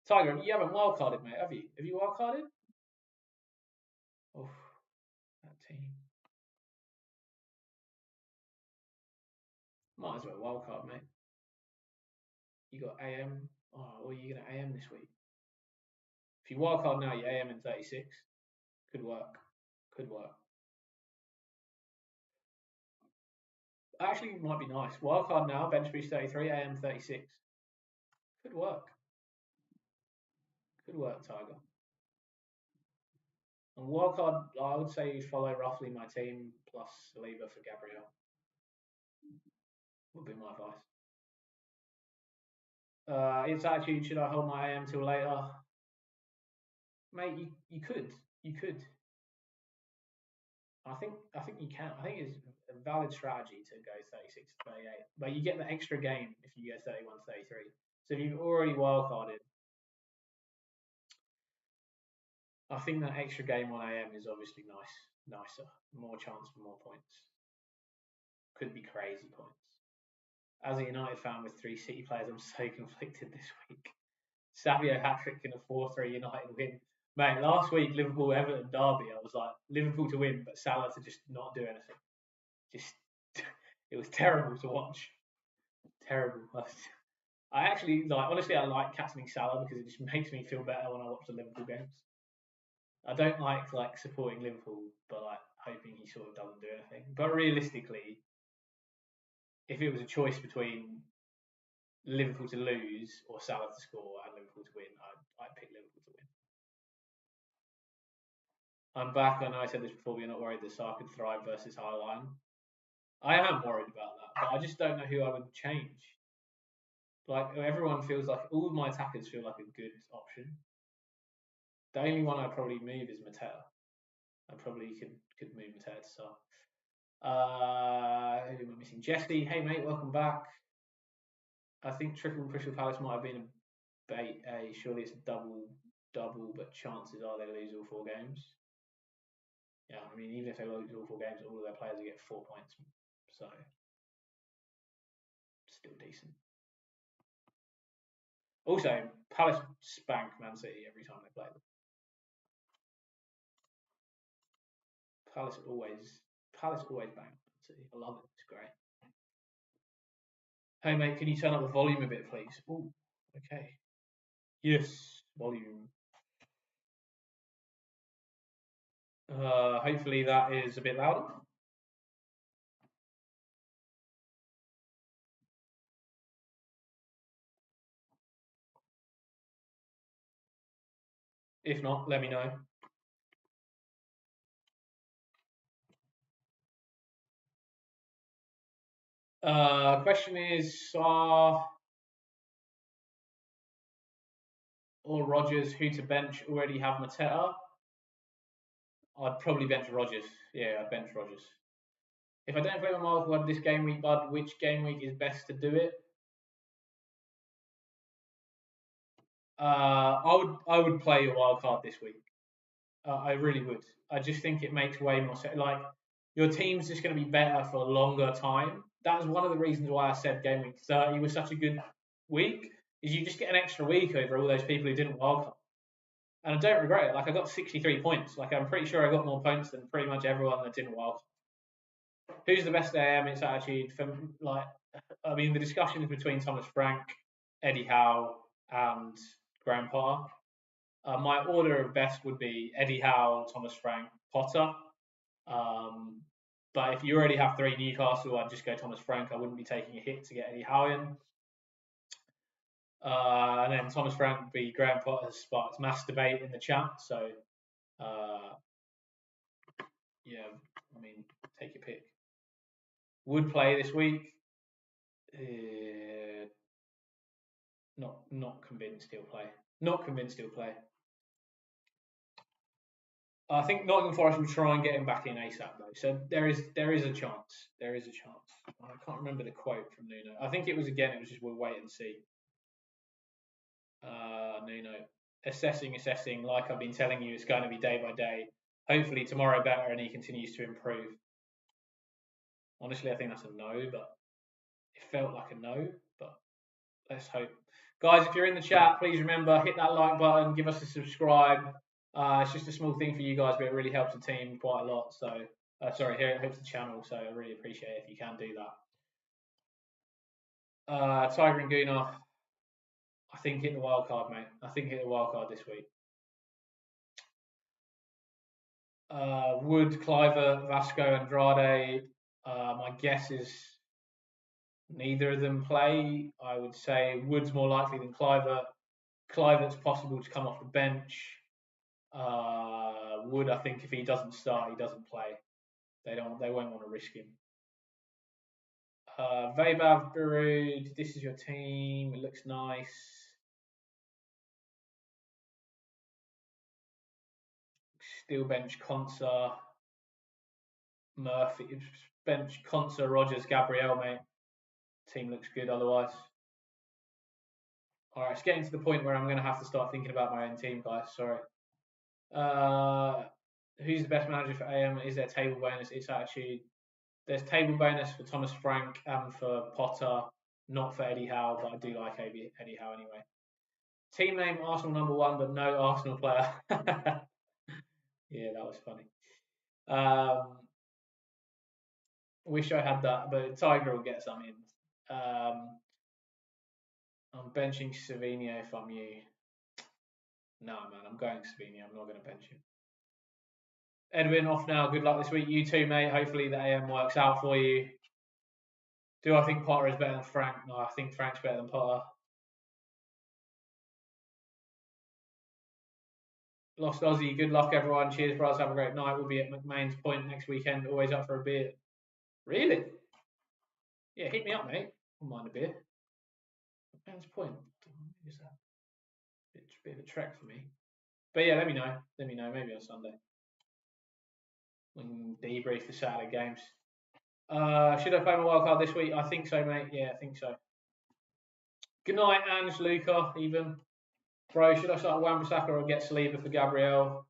Tiger, you haven't wildcarded, mate, have you? Have you wildcarded? Oh, that team. Might as well wildcard, mate. You got AM. Oh, what are you going to AM this week? If you wildcard now, you AM in 36. Could work. Could work. Actually, it might be nice. Wildcard now, bench boost 33, AM 36. Could work. Could work, Tiger. And wildcard, I would say you follow roughly my team plus Saliba for Gabriel. Would be my advice. It's actually, should I hold my AM till later? Mate, you could. You could. I think you can. I think it's a valid strategy to go 36 to 38. But you get the extra game if you go 31 to 33. So if you've already wildcarded, I think that extra game on AM is obviously nicer. More chance for more points. Could be crazy points. As a United fan with 3 City players, I'm so conflicted this week. Savio hat-trick in a 4-3 United win. Mate, last week, Liverpool-Everton derby, I was like, Liverpool to win, but Salah to just not do anything. It was terrible to watch. Terrible. I actually, honestly, I like captaining Salah because it just makes me feel better when I watch the Liverpool games. I don't like supporting Liverpool, but hoping he sort of doesn't do anything. But realistically, if it was a choice between Liverpool to lose or Salah to score and Liverpool to win, I'd pick Liverpool to win. I'm back. I know I said this before, but you're not worried that Salah could thrive versus Highline. I am worried about that, but I just don't know who I would change. Everyone feels like all my attackers feel like a good option. The only one I'd probably move is Mateta. I probably could move Mateta to Salah. Who am I missing? Jesse, hey mate, welcome back. I think Triple Crystal Palace might have been bait A. Surely it's a double, but chances are they lose all 4 games. Yeah, I mean, even if they lose all 4 games, all of their players will get 4 points. So, still decent. Also, Palace spank Man City every time they play them. Palace always bang Man City. I love it. It's great. Hey mate, can you turn up the volume a bit, please? Oh, okay. Yes, volume. Hopefully that is a bit louder. If not, let me know. Question is, or Rodgers who to bench? Already have Mateta. I'd probably bench Rodgers. Yeah, I'd bench Rodgers. If I don't play my wildcard this game week, bud, which game week is best to do it? I would play your wildcard this week. I really would. I just think it makes way more sense. Like, your team's just going to be better for a longer time. That was one of the reasons why I said game week 30 was such a good week, is you just get an extra week over all those people who didn't wildcard. And I don't regret it. Like, I got 63 points. Like, I'm pretty sure I got more points than pretty much everyone that didn't wildcard. Who's the best AM? It's attitude. I mean, the discussion is between Thomas Frank, Eddie Howe, and Graham Potter. My order of best would be Eddie Howe, Thomas Frank, Potter. But if you already have 3 Newcastle, I'd just go Thomas Frank. I wouldn't be taking a hit to get Eddie Howe in. And then Thomas Frank would be Graham Potter's spot. It's mass debate in the chat. So, yeah, I mean, take your pick. Would play this week. Not convinced he'll play. Not convinced he'll play. I think Nottingham Forest will try and get him back in ASAP though. So there is a chance. There is a chance. I can't remember the quote from Nuno. I think it was just we'll wait and see. Nuno. Assessing. Like I've been telling you, it's going to be day by day. Hopefully tomorrow better and he continues to improve. Honestly, I think that's a no, but it felt like a no, but let's hope. Guys, if you're in the chat, please remember, hit that like button, give us a subscribe. It's just a small thing for you guys, but it really helps the team quite a lot. So, it helps the channel. So I really appreciate it if you can do that. Tiger and Gunnar, I think hit the wild card, mate. I think hit the wild card this week. Wood, Cliver, Vasco, Andrade. My guess is neither of them play. I would say Wood's more likely than Cliver. Cliver's possible to come off the bench. Wood, I think if he doesn't start, he doesn't play. They won't want to risk him. Vabav, Birud, this is your team. It looks nice. Still bench Consa, Murphy, bench Consa, Rogers, Gabriel, mate. Team looks good otherwise. All right, it's getting to the point where I'm going to have to start thinking about my own team, guys. Sorry. Who's the best manager for AM? Is there table bonus? It's attitude. There's table bonus for Thomas Frank and for Potter, not for Eddie Howe, but I do like Eddie Howe anyway. Team name Arsenal #1, but no Arsenal player. Yeah, that was funny. Wish I had that, but Tiger will get some in. I'm benching Savinho if I'm you. No, man, I'm going Savinho. I'm not going to bench him. Edwin, off now. Good luck this week. You too, mate. Hopefully the AM works out for you. Do I think Potter is better than Frank? No, I think Frank's better than Potter. Lost Aussie. Good luck, everyone. Cheers, bros. Have a great night. We'll be at McMahon's Point next weekend. Always up for a beer. Really? Yeah, hit me up, mate. I don't mind a beer. McMahon's Point. Is that? It's a bit of a trek for me. But yeah, let me know. Maybe on Sunday. We can debrief the Saturday games. Should I play my wildcard this week? I think so, mate. Yeah, I think so. Good night, Ange, Luca, even. Bro, should I start Wan-Bissaka or get Saliba for Gabriel?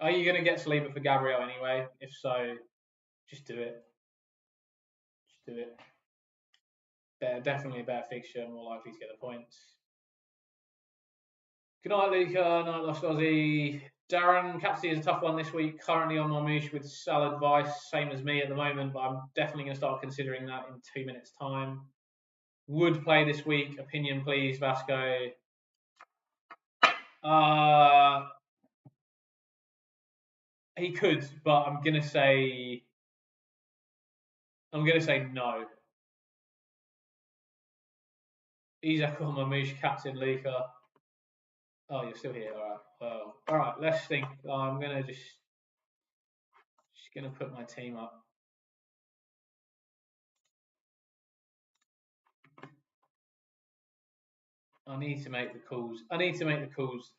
Are you going to get Saliba for Gabriel anyway? If so, just do it. Just do it. Definitely a better fixture, more likely to get the points. Good night, Luca. Night, Lost Aussie. Darren, Captaincy is a tough one this week. Currently on my moosh with salad vice, same as me at the moment, but I'm definitely going to start considering that in 2 minutes' time. Would play this week. Opinion, please, Vasco. He could, but I'm gonna say no. ISAK on my moosh, Captain Luca. Oh, you're still here. All right. Well, all right. Let's think. I'm gonna just gonna put my team up. I need to make the calls. I need to make the calls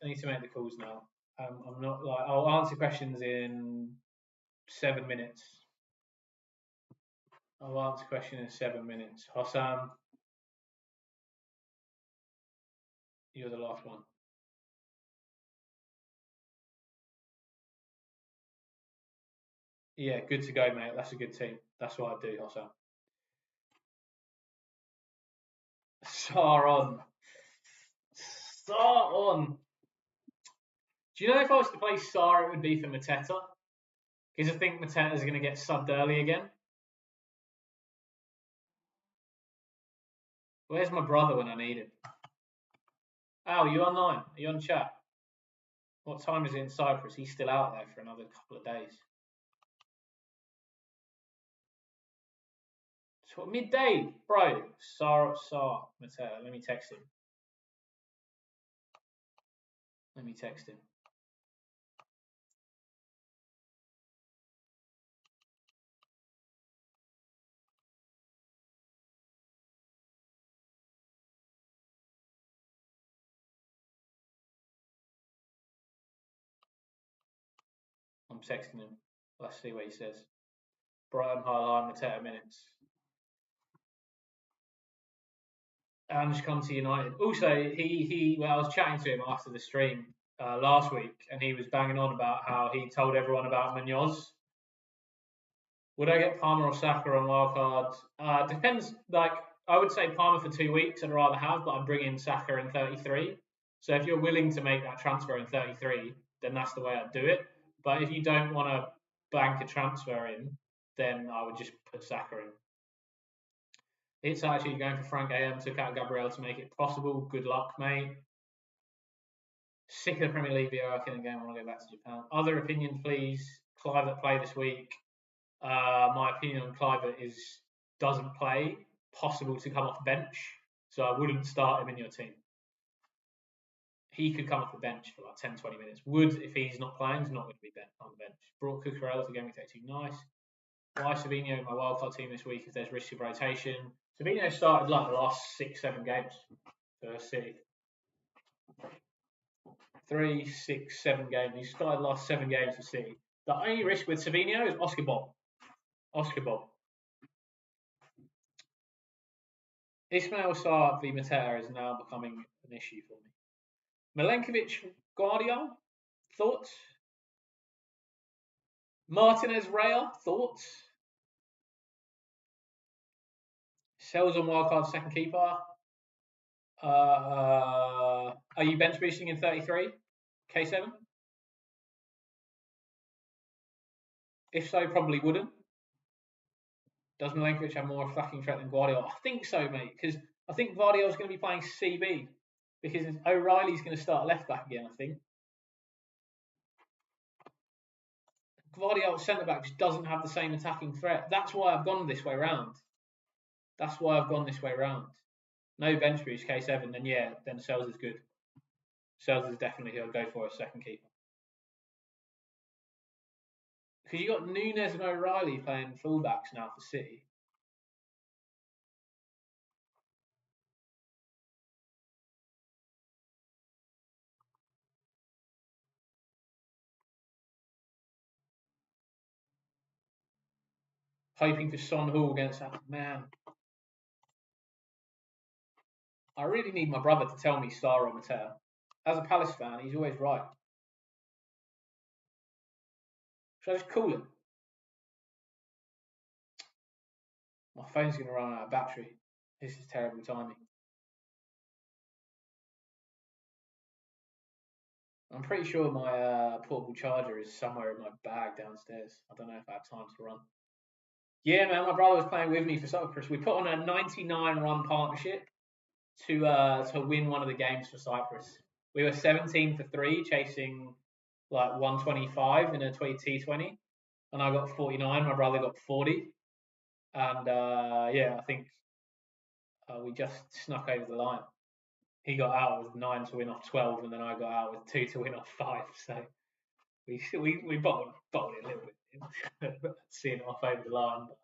now. I'm not like I'll answer questions in 7 minutes. I'll answer questions in 7 minutes. Hossam, you're the last one. Yeah, good to go, mate. That's a good team. That's what I do, Hossam. Sar on. Do you know if I was to play Sar, it would be for Mateta? Because I think Mateta's going to get subbed early again. Where's my brother when I need him? Oh, you online? Are you on chat? What time is it in Cyprus? He's still out there for another couple of days. So midday, bro. Sar, Mateta. Let me text him. I'm texting him. Let's see what he says. Brighton Highline, Mateta minutes. And come to United. Also, I was chatting to him after the stream last week, and he was banging on about how he told everyone about Munoz. Would I get Palmer or Saka on wildcard? Depends. Like I would say Palmer for 2 weeks, I'd rather have, but I'm bringing Saka in 33. So if you're willing to make that transfer in 33, then that's the way I'd do it. But if you don't want to bank a transfer in, then I would just put Saka in. It's actually going for Frank AM, took out Gabriel to make it possible. Good luck, mate. Sick of the Premier League Vieira again. I want to go back to Japan. Other opinions, please. Clive play this week. My opinion on Clive is doesn't play, possible to come off the bench. So I wouldn't start him in your team. He could come off the bench for like 10, 20 minutes. Would, if he's not playing, he's not going to be on the bench. Brought Cucurella for Gameweek 32, nice. Why Savinho in my wildcard team this week if there's risk of rotation? Savinho started like the last 6, 7 games for City. 3, 6, 7 games. He started the last 7 games for City. The only risk with Savinho is Oscar Bob. Ismail Sarr v Mateta is now becoming an issue for me. Milenkovic, Guardiola, thoughts? Martinez, Raya, thoughts? Sells on wildcard second keeper. Are you bench boosting in 33? K7? If so, probably wouldn't. Does Milenkovic have more fucking threat than Guardiola? I think so, mate, because I think Guardiola's going to be playing CB because O'Reilly's going to start left back again, I think. Guardiola's centre back just doesn't have the same attacking threat. That's why I've gone this way round. No bench boost, K7, then yeah, then Sells is good. Sells is definitely who I'll go for as second keeper. Because you got Nunes and O'Reilly playing fullbacks now for City. Hoping for Son Hall against that. Man, I really need my brother to tell me Star or Mateo. As a Palace fan, he's always right. Should I just call him? My phone's going to run out of battery. This is terrible timing. I'm pretty sure my portable charger is somewhere in my bag downstairs. I don't know if I have time to run. Yeah, man, my brother was playing with me for Cyprus. We put on a 99-run partnership to win one of the games for Cyprus. We were 17 for 3, chasing like 125 in a T20, and I got 49. My brother got 40, and yeah, I think we just snuck over the line. He got out with 9 to win off 12, and then I got out with 2 to win off 5. So we bottled it a little bit, seeing it off over the line. But,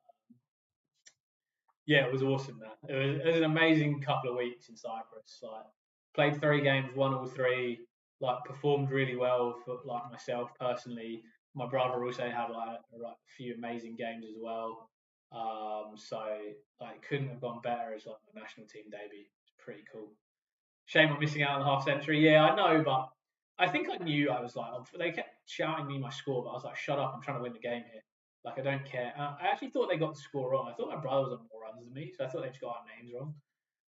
yeah, it was awesome, man. It was an amazing couple of weeks in Cyprus. Like, played 3 games, won all 3. Like, performed really well for like myself personally. My brother also had like a few amazing games as well. So like, couldn't have gone better as like the national team debut. It's pretty cool. Shame I'm missing out on the half century. Yeah, I know, but I think I knew. I was like, they kept shouting me my score, but I was like, shut up, I'm trying to win the game here. Like, I don't care. I actually thought they got the score wrong. I thought my brother was on more runs than me, so I thought they just got our names wrong,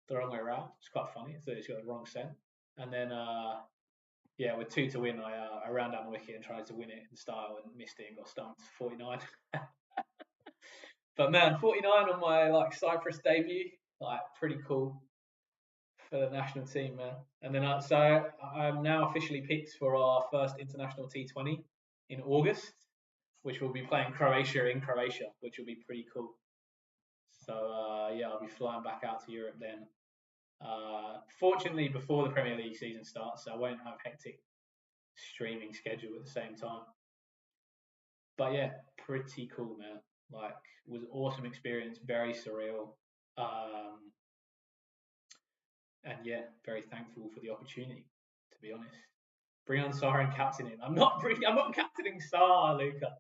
the wrong way around. It's quite funny. I thought they just got the wrong set. And then, yeah, with 2 to win, I ran down the wicket and tried to win it in style and missed it and got stumped 49. But man, 49 on my like Cyprus debut, like pretty cool for the national team, man. And then so I'm now officially picked for our first international T20 in August, which will be playing Croatia in Croatia, which will be pretty cool. So yeah, I'll be flying back out to Europe then. Fortunately, before the Premier League season starts, so I won't have hectic streaming schedule at the same time. But yeah, pretty cool, man. Like, was awesome experience, very surreal. And yeah, very thankful for the opportunity, to be honest. Bring on Sarr and captaining. I'm not captaining Sarr, Luca.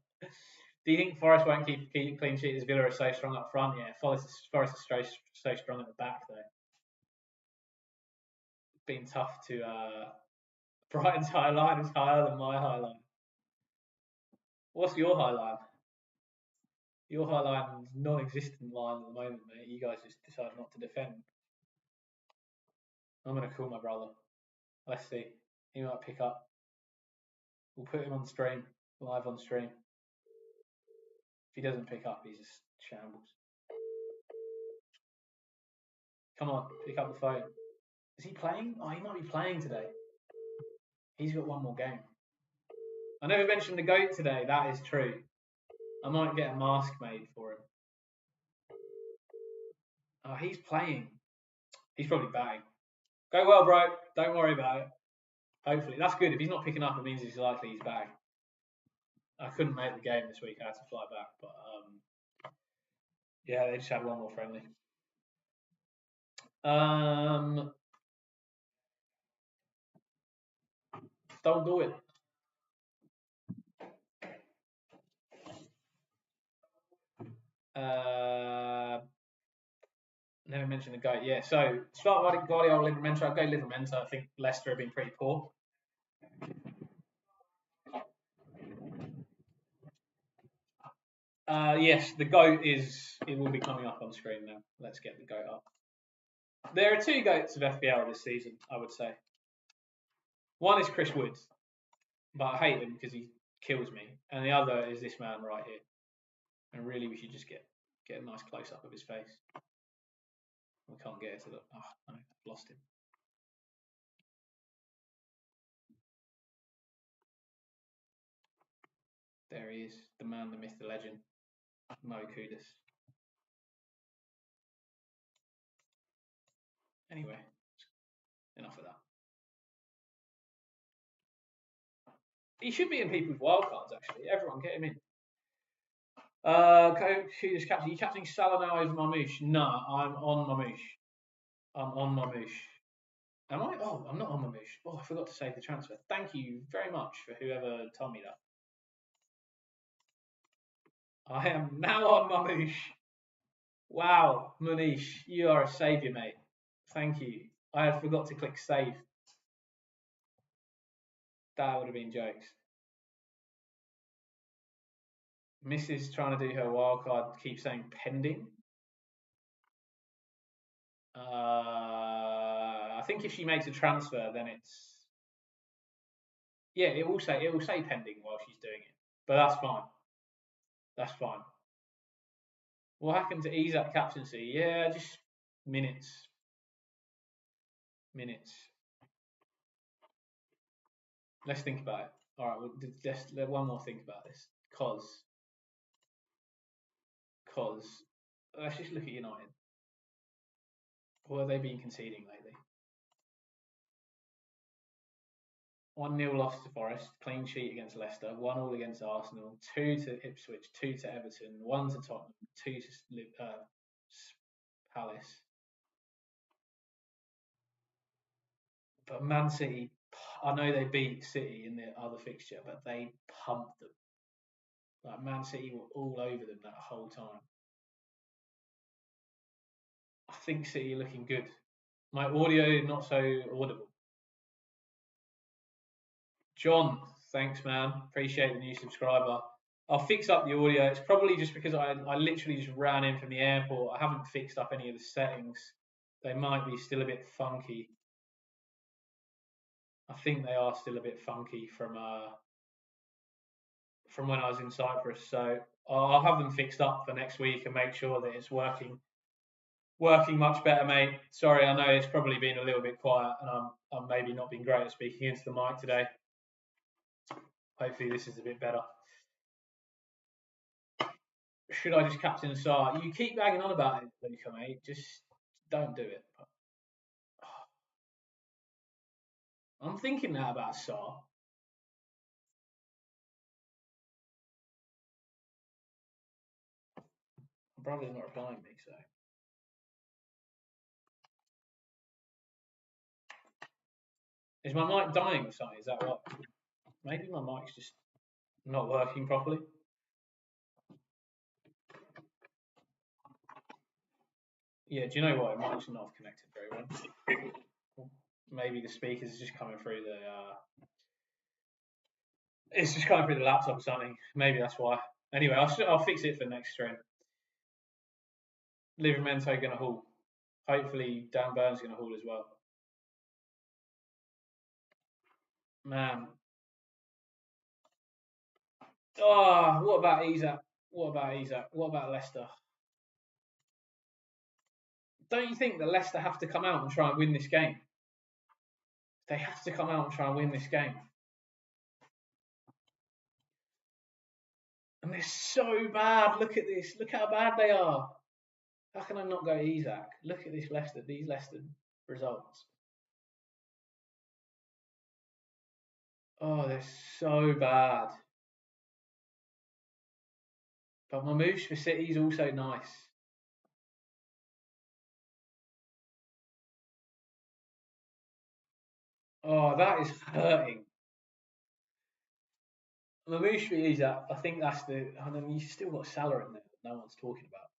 Do you think Forest won't keep clean sheet as Villa are so strong up front? Yeah, Forest is so strong at the back though. It's been tough to. Brighton's high line is higher than my high line. What's your high line? Your high line is non-existent line at the moment, mate. You guys just decide not to defend. I'm gonna call my brother. Let's see. He might pick up. We'll put him on stream, live on stream. If he doesn't pick up, he's just shambles. Come on, pick up the phone. Is he playing? Oh, he might be playing today. He's got one more game. I never mentioned the GOAT today. That is true. I might get a mask made for him. Oh, he's playing. He's probably batting. Go well, bro. Don't worry about it. Hopefully. That's good. If he's not picking up, it means he's likely he's back. I couldn't make the game this week. I had to fly back. But yeah, they just had one more friendly. Don't do it. Never mentioned the GOAT. Yeah, so start Guardiola, Livramento. I'll go Livramento. I think Leicester have been pretty poor. Yes, the GOAT it will be coming up on screen now. Let's get the GOAT up. There are 2 GOATs of FPL this season, I would say. One is Chris Woods, but I hate him because he kills me. And the other is this man right here. And really, we should just get a nice close-up of his face. We can't get it to the... Oh, no, I've lost him. There he is, the man, the myth, the legend. Mo Kudus. Anyway, enough of that. He should be in people's wildcards, actually. Everyone, get him in. Who's captain? Are you captaining Salah now over Marmoush? No, I'm on Marmoush. I'm on Marmoush. Am I? Oh, I'm not on Marmoush. Oh, I forgot to save the transfer. Thank you very much for whoever told me that. I am now on Mamouche. Wow, Manish, you are a saviour, mate. Thank you. I had forgot to click save. That would have been jokes. Mrs. trying to do her wildcard keeps saying pending. I think if she makes a transfer, then it's it will say pending while she's doing it, but that's fine. That's fine. What happened to ISAK captaincy? Yeah, just minutes. Let's think about it. All right, let's let one more think about this, cause let's just look at United. What have they been conceding lately? 1-0 loss to Forest, clean sheet against Leicester, 1-1 against Arsenal, 2 to Ipswich, 2 to Everton, 1 to Tottenham, 2 to Palace. But Man City, I know they beat City in the other fixture, but they pumped them. Like Man City were all over them that whole time. I think City are looking good. My audio not so audible. John, thanks man. Appreciate the new subscriber. I'll fix up the audio. It's probably just because I literally just ran in from the airport. I haven't fixed up any of the settings. They might be still a bit funky. I think they are still a bit funky from when I was in Cyprus. So I'll have them fixed up for next week and make sure that it's working much better, mate. Sorry, I know it's probably been a little bit quiet and I'm maybe not being great at speaking into the mic today. Hopefully this is a bit better. Should I just captain Sar? You keep banging on about it, Luca, mate. Just don't do it. I'm thinking that about Sar. My brother's not replying me, so. Is my mic dying or something? Is that what? Maybe my mic's just not working properly. Yeah, do you know what? It might just not have connected very well. Maybe the speakers are just coming through the. It's just coming through the laptop or something. Maybe that's why. Anyway, I'll fix it for next stream. Livramento going to haul. Hopefully Dan Burns going to haul as well. Man. Oh, what about ISAK? What about Leicester? Don't you think that Leicester have to come out and try and win this game? They have to come out and try and win this game. And they're so bad. Look at this. Look how bad they are. How can I not go ISAK? Look at this Leicester. These Leicester results. Oh, they're so bad. But my moves for City is also nice. Oh, that is hurting. Mamouche for ISAK, I think that's the. I mean, you've still got Salah in there that no one's talking about.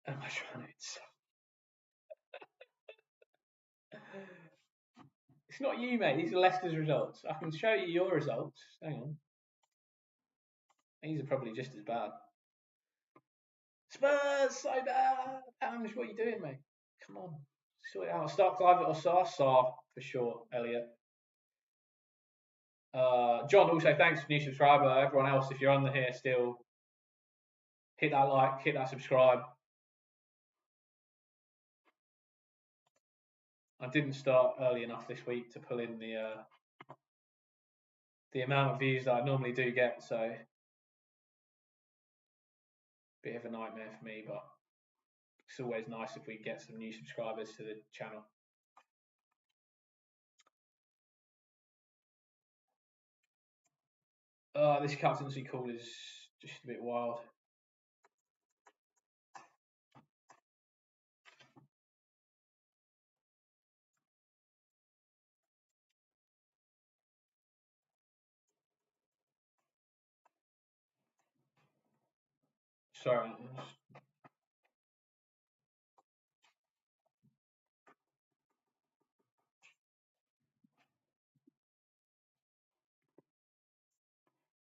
Am I trying to? It's not you, mate. These are Leicester's results. I can show you your results. Hang on. These are probably just as bad. Spurs, so bad. Hamish, what are you doing, mate? Come on. Sort it out. Start Clive or Sar? Sar, for sure, Elliot. John, also, thanks for new subscriber. Everyone else, if you're on here still, hit that like, hit that subscribe. I didn't start early enough this week to pull in the amount of views that I normally do get, so bit of a nightmare for me, but it's always nice if we get some new subscribers to the channel. This captaincy call is just a bit wild. Sorry.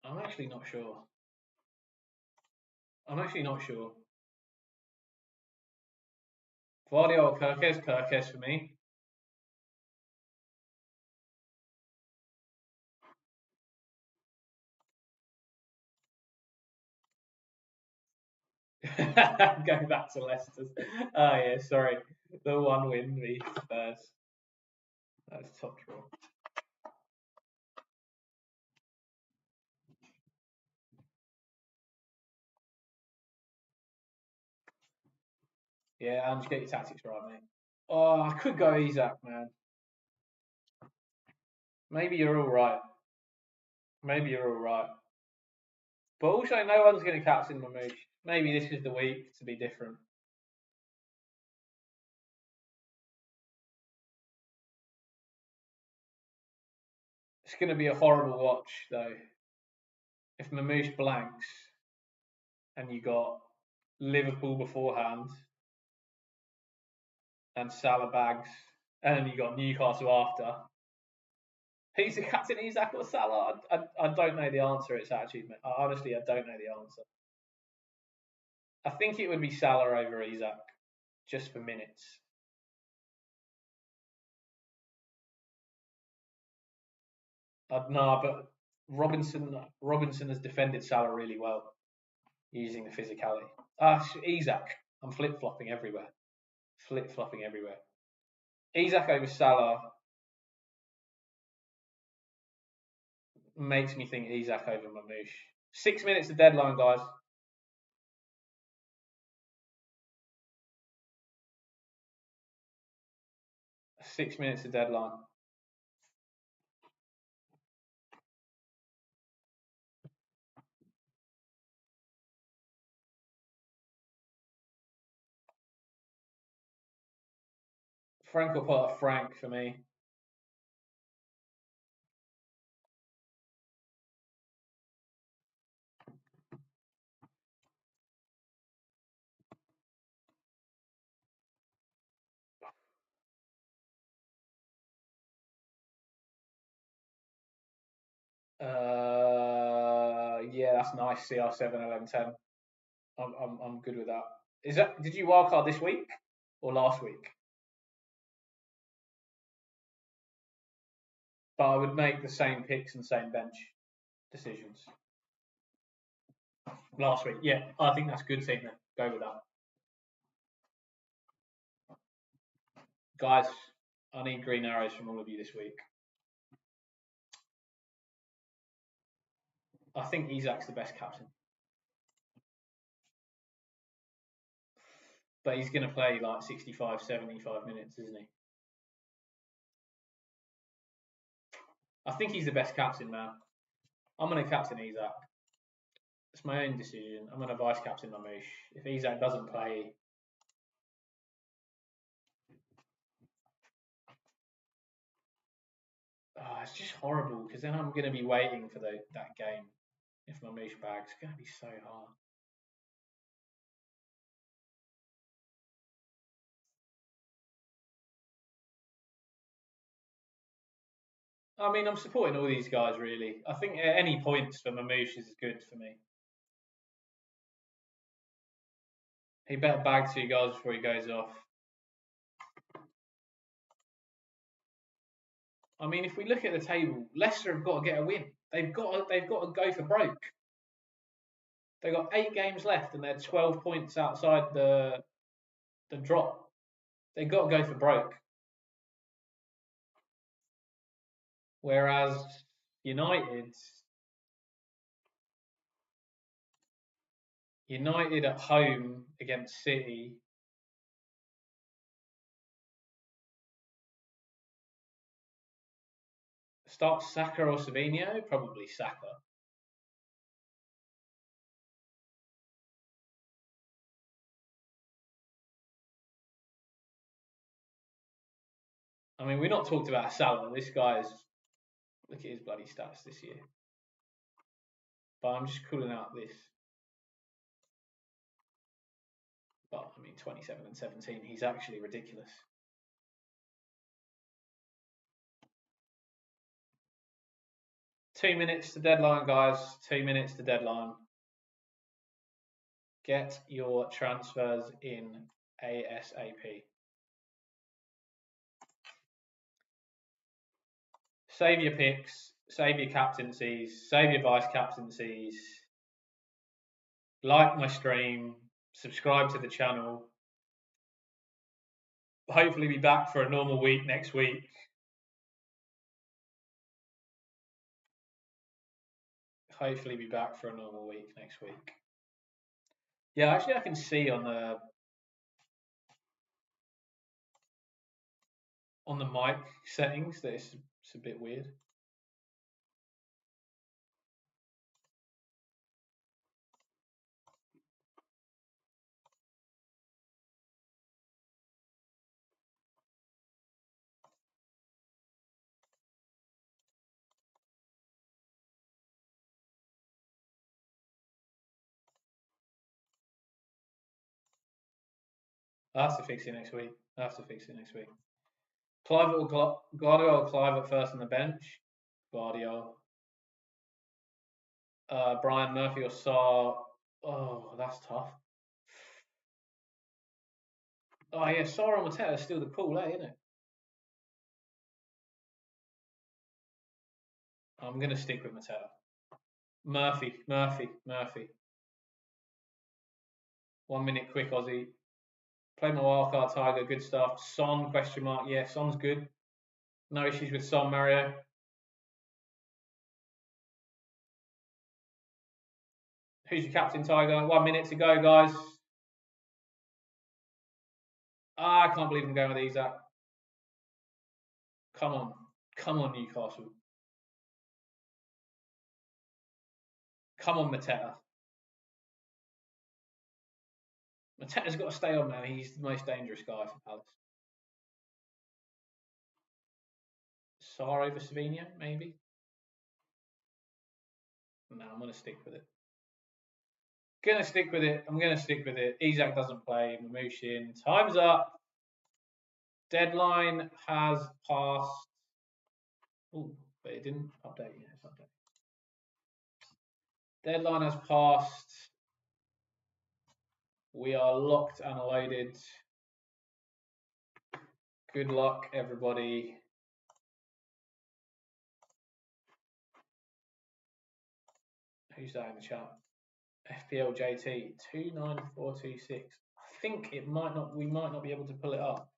I'm actually not sure. Guardiola, Kirkes for me. Going back to Leicester's. Oh yeah, sorry. The one win v Spurs. That's top draw. Yeah, and just get your tactics right, mate. Oh, I could go ISAK, man. Maybe you're all right. But also, no one's going to captain Mamouche. Maybe this is the week to be different. It's going to be a horrible watch, though. If Mamouche blanks and you got Liverpool beforehand and Salah bags, and then you got Newcastle after. Who's the captain, ISAK or Salah? I don't know the answer. It's actually, honestly, I don't know the answer. I think it would be Salah over ISAK, just for minutes. No, but Robinson has defended Salah really well using the physicality. ISAK. I'm flip-flopping everywhere. ISAK over Salah makes me think ISAK over Mamouche. 6 minutes of deadline, guys. 6 minutes of deadline. Frank or part of Frank for me. Yeah, that's nice. CR7, 11, 10. I'm good with that. Did you wildcard this week or last week? But I would make the same picks and same bench decisions. Last week, yeah, I think that's a good team then. Go with that. Guys, I need green arrows from all of you this week. I think ISAK's the best captain. But he's going to play like 65, 75 minutes, isn't he? I think he's the best captain, man. I'm going to captain ISAK. It's my own decision. I'm going to vice captain Mamouche. If ISAK doesn't play, it's just horrible because then I'm going to be waiting for that game. If Mamouche bags, it's going to be so hard. I mean, I'm supporting all these guys, really. I think at any points for Mamouche is good for me. He better bag 2 goals before he goes off. I mean, if we look at the table, Leicester have got to get a win. They've got to go for broke. They've got 8 games left and they're 12 points outside the drop. They've got to go for broke. Whereas United at home against City. Start Saka or Savinho? Probably Saka. I mean, we're not talked about Salah. This guy's, look at his bloody stats this year. But I'm just calling out this. mean, 27 and 17. He's actually ridiculous. Two minutes to deadline, guys. 2 minutes to deadline. Get your transfers in ASAP. Save your picks, save your captaincies, save your vice captaincies. Like my stream, subscribe to the channel. Hopefully be back for a normal week next week. Hopefully be back for a normal week next week. Yeah, actually I can see on the mic settings that it's a bit weird. I have to fix it next week. Guardiola or Clive at first on the bench. Guardiola. Brian Murphy or Sarr. Oh, that's tough. Oh yeah, Sarr or Mateta is still the call, isn't it? I'm gonna stick with Mateta. Murphy. 1 minute quick Aussie. Play my wildcard Tiger, good stuff. Son, question mark. Yeah, Son's good. No issues with Son, Mario. Who's your captain, Tiger? 1 minute to go, guys. I can't believe I'm going with ISAK. Come on, Newcastle. Come on, Mateta. Mateta's got to stay on, man. He's the most dangerous guy for Palace. Sarr over Savinho, maybe? No, I'm going to stick with it. I'm going to stick with it. ISAK doesn't play. Mamushin. Time's up. Deadline has passed. Oh, but it didn't update yet. It's updated. Deadline has passed. We are locked and loaded. Good luck, everybody. Who's that in the chat? FPL JT 29426. I think we might not be able to pull it up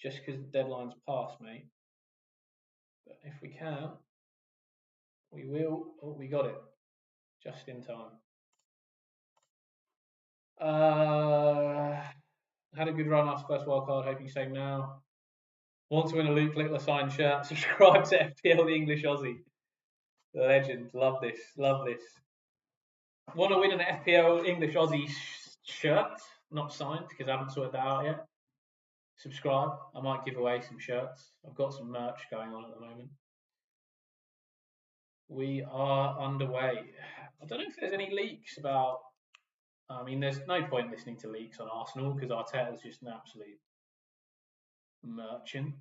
just because the deadline's passed, mate. But if we can, we will. Oh, we got it just in time. Had a good run after first wildcard. Hoping same now. Want to win a Luke Littler signed shirt? Subscribe to FPL the English Aussie. The legend. Love this. Want to win an FPL English Aussie shirt? Not signed because I haven't sorted that out yet. Subscribe. I might give away some shirts. I've got some merch going on at the moment. We are underway. I don't know if there's any leaks about. I mean, there's no point listening to leaks on Arsenal because Arteta's just an absolute merchant.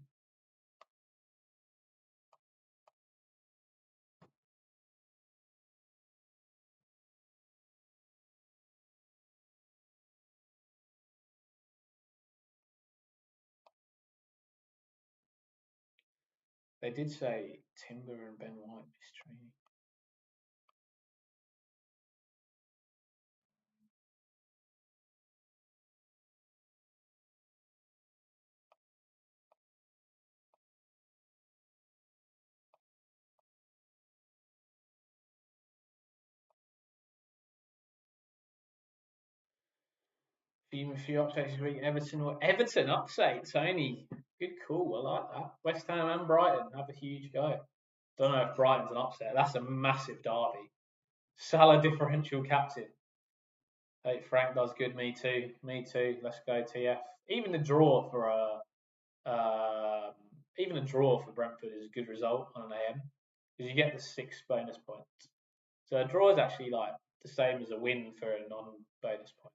They did say Timber and Ben White missed training. A few upsets this week. Everton upset, Tony. Good call. I like that. West Ham and Brighton have a huge go. Don't know if Brighton's an upset. That's a massive derby. Salah differential captain. Hey, Frank does good. Me too. Let's go TF. Even a draw for Brentford is a good result on an AM because you get the 6 bonus points. So a draw is actually like the same as a win for a non-bonus point.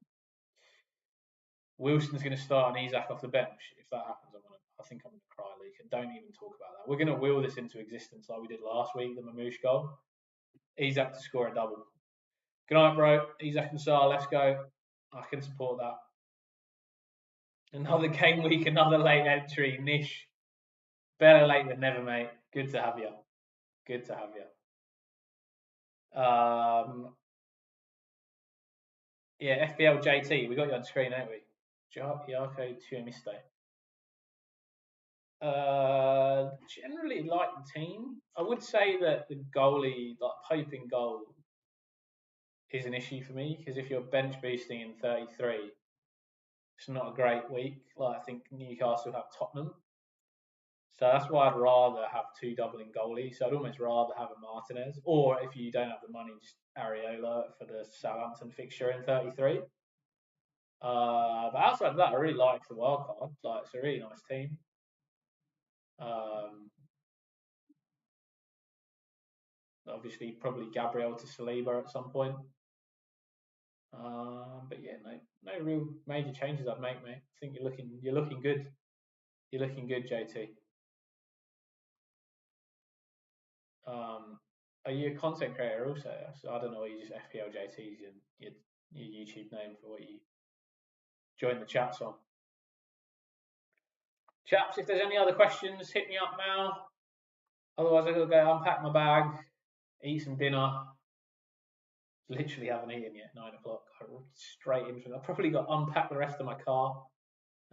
Wilson's going to start and ISAK off the bench. If that happens, I think I'm going to cry, Luke. And don't even talk about that. We're going to will this into existence like we did last week, the Mamouche goal. ISAK to score a double. Good night, bro. ISAK and Saar, let's go. I can support that. Another game week, another late entry. Nish. Better late than never, mate. Good to have you. Good to have you. Yeah, FPL JT. We got you on screen, haven't we? Jarko Tuamiste. Generally like the team. I would say that the goalie, like Pope in goal, is an issue for me because if you're bench boosting in 33, it's not a great week. Like I think Newcastle have Tottenham, so that's why I'd rather have 2 doubling goalies. So I'd almost rather have a Martinez, or if you don't have the money, just Areola for the Southampton fixture in 33. But outside of that, I really like the wildcard. Like it's a really nice team. Obviously, probably Gabriel to Saliba at some point. But yeah, no real major changes I'd make, mate. I think you're looking good. You're looking good, JT. Are you a content creator also? So I don't know. You just FPL JT's your YouTube name for what you join the chats on. Chaps, if there's any other questions, hit me up now. Otherwise, I've got to go unpack my bag, eat some dinner. Literally haven't eaten yet. 9 o'clock. Straight into it. I probably got to unpack the rest of my car.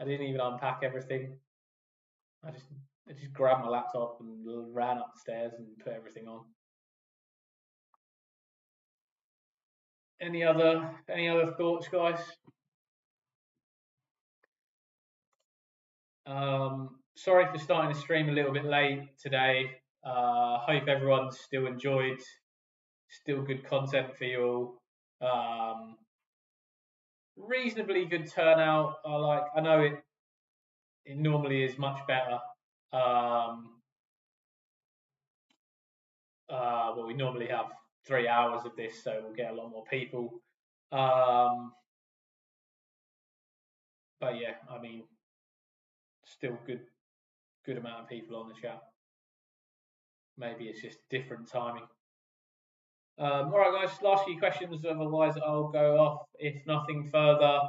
I didn't even unpack everything. I just grabbed my laptop and ran up the stairs and put everything on. Any other thoughts, guys? Sorry for starting the stream a little bit late today. Hope everyone's still enjoyed. Still good content for you all. Reasonably good turnout. I know it normally is much better. Well, we normally have 3 hours of this, so we'll get a lot more people. But yeah, I mean, still good amount of people on the chat. Maybe it's just different timing. All right, guys, last few questions. Otherwise, I'll go off. If nothing further,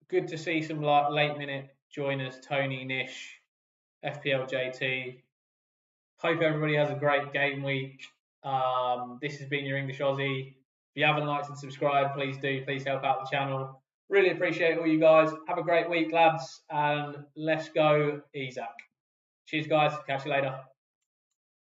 good to see some late minute joiners. Tony, Nish, FPL JT. Hope everybody has a great game week. This has been your English Aussie. If you haven't liked and subscribed, please do. Please help out the channel. Really appreciate all you guys. Have a great week, lads, and let's go, ISAK. Cheers, guys. Catch you later.